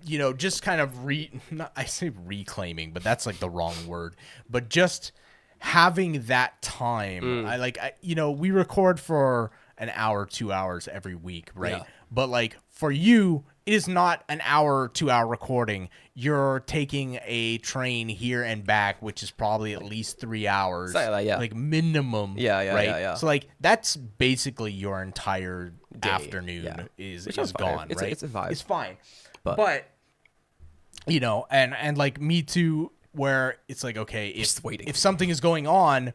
you know, just kind of I say reclaiming, but that's like the wrong word. But just having that time. We record for an hour, 2 hours every week, right? Yeah. But like for you, it is not an hour, 2 hour recording. You're taking a train here and back, which is probably at least 3 hours. Something like that, yeah. Like minimum. Yeah, yeah, right? yeah. So like that's basically your entire Day, afternoon yeah. is Which is fine. gone, It's right? it's a vibe. It's fine. But- But you know, and like me too, where it's like, okay, Just waiting. if something is going on,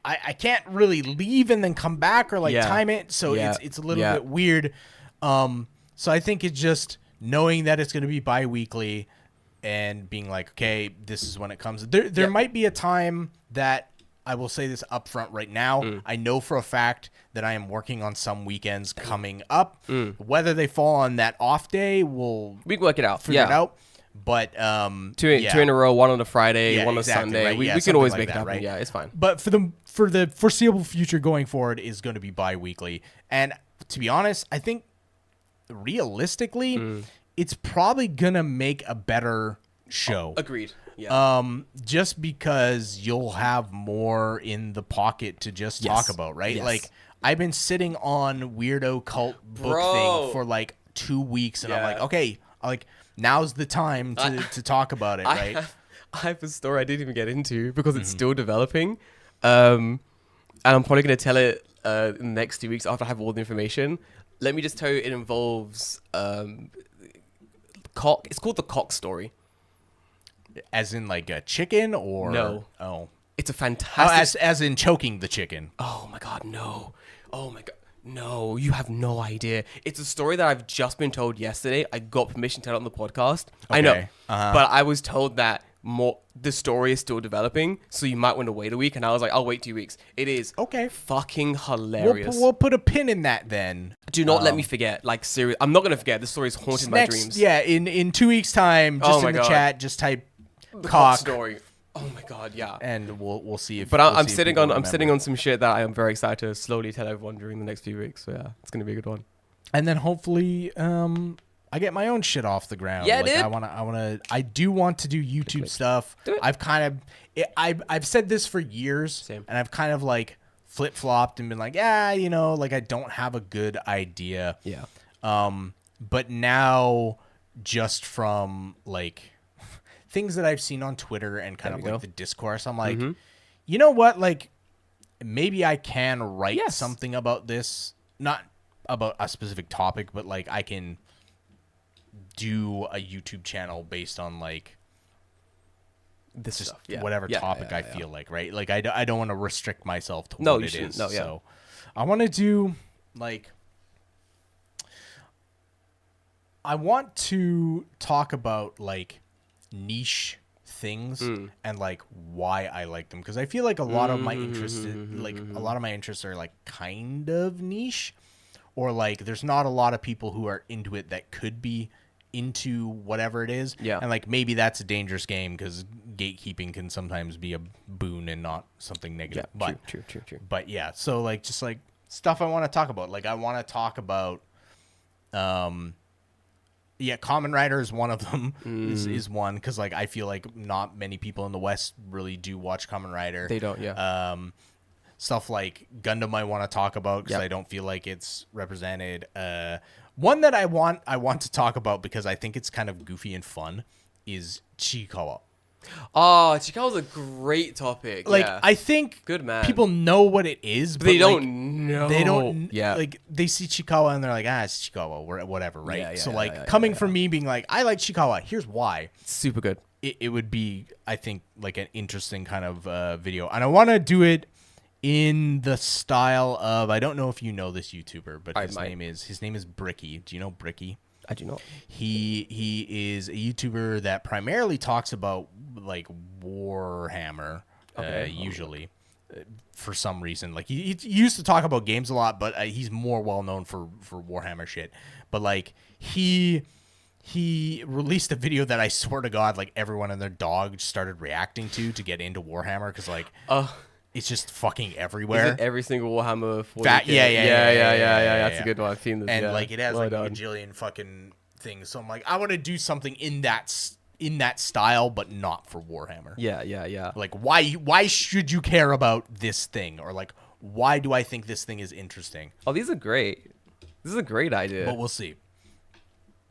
I can't really leave and then come back or like Yeah. time it. So Yeah. it's a little Yeah. bit weird. So I think it's just knowing that it's going to be bi-weekly and being like, okay, this is when it comes. There might be a time that I will say this up front right now. I know for a fact that I am working on some weekends coming up. Whether they fall on that off day, We can work it out. figure it out. But Two in a row, one on a Friday, Yeah, one on exactly, Sunday. right. We Yeah, can something always like make it that, happen. right? Yeah, it's fine. But for the foreseeable future going forward is going to be bi-weekly. And to be honest, I think realistically, it's probably gonna make a better show. Agreed. Yeah. Just because you'll have more in the pocket to just Yes. talk about, right? Yes. Like I've been sitting on weirdo cult book Bro. thing for like 2 weeks, and I'm Yeah. like, okay, like now's the time to talk about it, right? I have a story I didn't even get into because it's Mm-hmm. still developing. And I'm probably going to tell it in the next 2 weeks after I have all the information. Let me just tell you, it involves cock. It's called the cock story. As in like a chicken or No. Oh. It's a Oh, fantastic. as in choking the chicken. Oh my god, no. Oh my god. No, you have no idea. It's a story that I've just been told yesterday. I got permission to tell it on the podcast. I know. Okay. Uh-huh. But I was told that the story is still developing, so you might want to wait a week, and I was like, I'll wait 2 weeks. It is Okay. fucking hilarious. We'll put a pin in that then. Do not let me forget. Like, serious. I'm not gonna forget. This story is haunting my dreams. Yeah, in 2 weeks time, just Oh in my the God. chat, just type The cock, story. Oh my god, yeah. and we'll see if. But we'll I'm see if sitting people on remember. sitting on some shit that I am very excited to slowly tell everyone during the next few weeks. So yeah, it's gonna be a good one. And then hopefully, I get my own shit off the ground. Yeah, like, dude. I do want to do YouTube stuff. Do it. I've kind of, I've said this for years, Same. and I've kind of like flip flopped and been like, yeah, you know, like I don't have a good idea. Yeah. But now, just from like things that I've seen on Twitter and kind There of we like go. the discourse, I'm like, you know what? Like, maybe I can write Yes. something about this, not about a specific topic, but like I can do a YouTube channel based on like This just stuff. Yeah. whatever Yeah, topic yeah, I yeah. feel like, right? Like I don't want to restrict myself to No, what you it shouldn't. is. No, yeah. So I want to do like I want to talk about like niche things and like why I like them, because I feel like a lot of my interests like a lot of my interests are like kind of niche, or like there's not a lot of people who are into it that could be into whatever it is. Yeah. And like maybe that's a dangerous game because gatekeeping can sometimes be a boon and not something negative. Yeah. But True. but yeah, so like just like stuff I want to talk about. Like I want to talk about yeah, Kamen Rider is one of them. Is one, because like I feel like not many people in the West really do watch Kamen Rider. They don't. Yeah. Stuff like Gundam I want to talk about because Yep. I don't feel like it's represented. One that I want to talk about because I think it's kind of goofy and fun is Chikawa. Oh, Chikawa's a great topic. Like yeah. I think Good man. people know what it is, but they like, don't know. They don't. Yeah. Like they see Chikawa and they're like, it's Chikawa, whatever, right? Yeah, yeah, so yeah, like yeah, coming from me being like, I like Chikawa. Here's why. Super good. It would be, I think, like an interesting kind of video, and I want to do it in the style of, I don't know if you know this YouTuber, but his name is Bricky. Do you know Bricky? I do not. He is a YouTuber that primarily talks about like Warhammer, usually. For some reason, like he used to talk about games a lot, but he's more well known for Warhammer shit. But like he released a video that I swear to God, like everyone and their dog started reacting to get into Warhammer, because like it's just fucking everywhere. Is it every single Warhammer 40K? Yeah. That's a good one. I've seen this. And yeah. like it has Well like done. a bajillion fucking things. So I'm like, I want to do something in that style, but not for Warhammer. Yeah. Like why should you care about this thing, or like why do I think this thing is interesting? Oh, these are great. This is a great idea. But we'll see.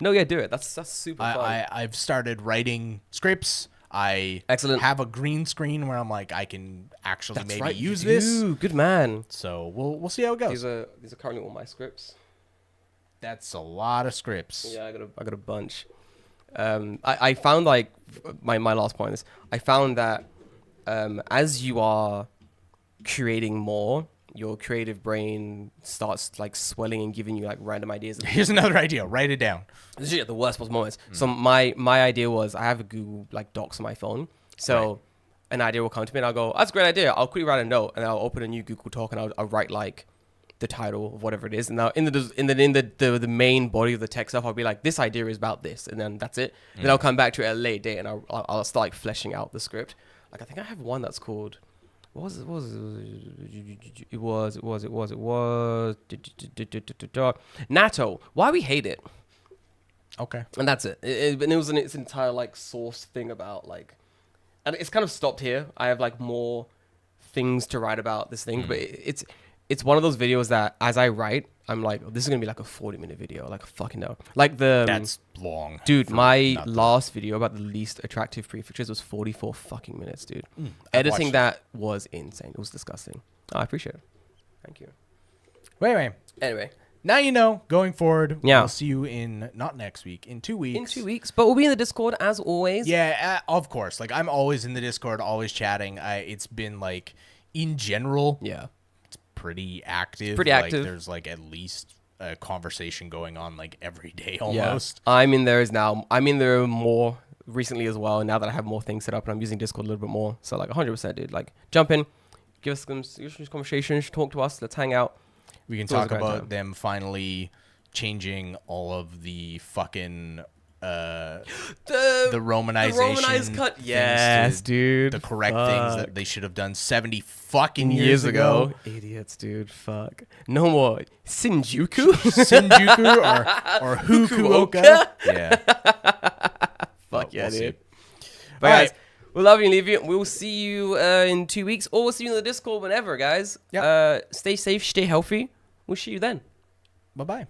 No, yeah, do it. That's super fun. I've started writing scripts. I Excellent. have a green screen where I'm like, I can actually That's maybe right, use you this. do. Good man. So we'll see how it goes. These are currently all my scripts. That's a lot of scripts. Yeah, I got a bunch. I found like my last point is I found that as you are creating more, your creative brain starts like swelling and giving you like random ideas. Here's another idea. Write it down. This is at the worst possible moments. So my idea was I have a Google like Docs on my phone. So an idea will come to me and I'll go, that's a great idea. I'll quickly write a note and I'll open a new Google Doc and I'll write like the title of whatever it is. And now in the main body of the text stuff, I'll be like, this idea is about this, and then that's it. Then I'll come back to it at a later date and I'll start like fleshing out the script. Like I think I have one that's called. What was it? It was natto. Why we hate it. Okay. And that's it. And it was its entire like source thing about like, and it's kind of stopped here. I have like more things to write about this thing, but it's one of those videos that as I write, I'm like, this is gonna be like a 40-minute video. Like fucking no. Like that's long, dude. My last video about the least attractive prefixes was 44 fucking minutes, dude. Editing that was insane. It was disgusting. Oh, I appreciate it. Thank you. Anyway, now you know. Going forward, Yeah. we'll see you in not next week, in 2 weeks. In 2 weeks, but we'll be in the Discord as always. Yeah, of course. Like I'm always in the Discord, always chatting. It's been like, in general, Yeah. pretty active. Pretty active. Like, there's like at least a conversation going on like every day almost. Yeah. I'm in there more recently as well. Now that I have more things set up and I'm using Discord a little bit more. So like 100%, dude. Like jump in, give us some conversations, talk to us, let's hang out. We can It's always talk a great about time. them finally changing all of the fucking the romanization. The romanized cut. things Yes, to dude. the correct Fuck. things that they should have done 70 fucking years ago. Idiots, dude. Fuck. No more Shinjuku. Shinjuku or Fukuoka. Yeah. Fuck yeah, we'll see. dude. But All guys, right. we love you and leave you. We'll see you in 2 weeks, or we'll see you in the Discord whenever, guys. Yep. Stay safe, stay healthy. We'll see you then. Bye-bye.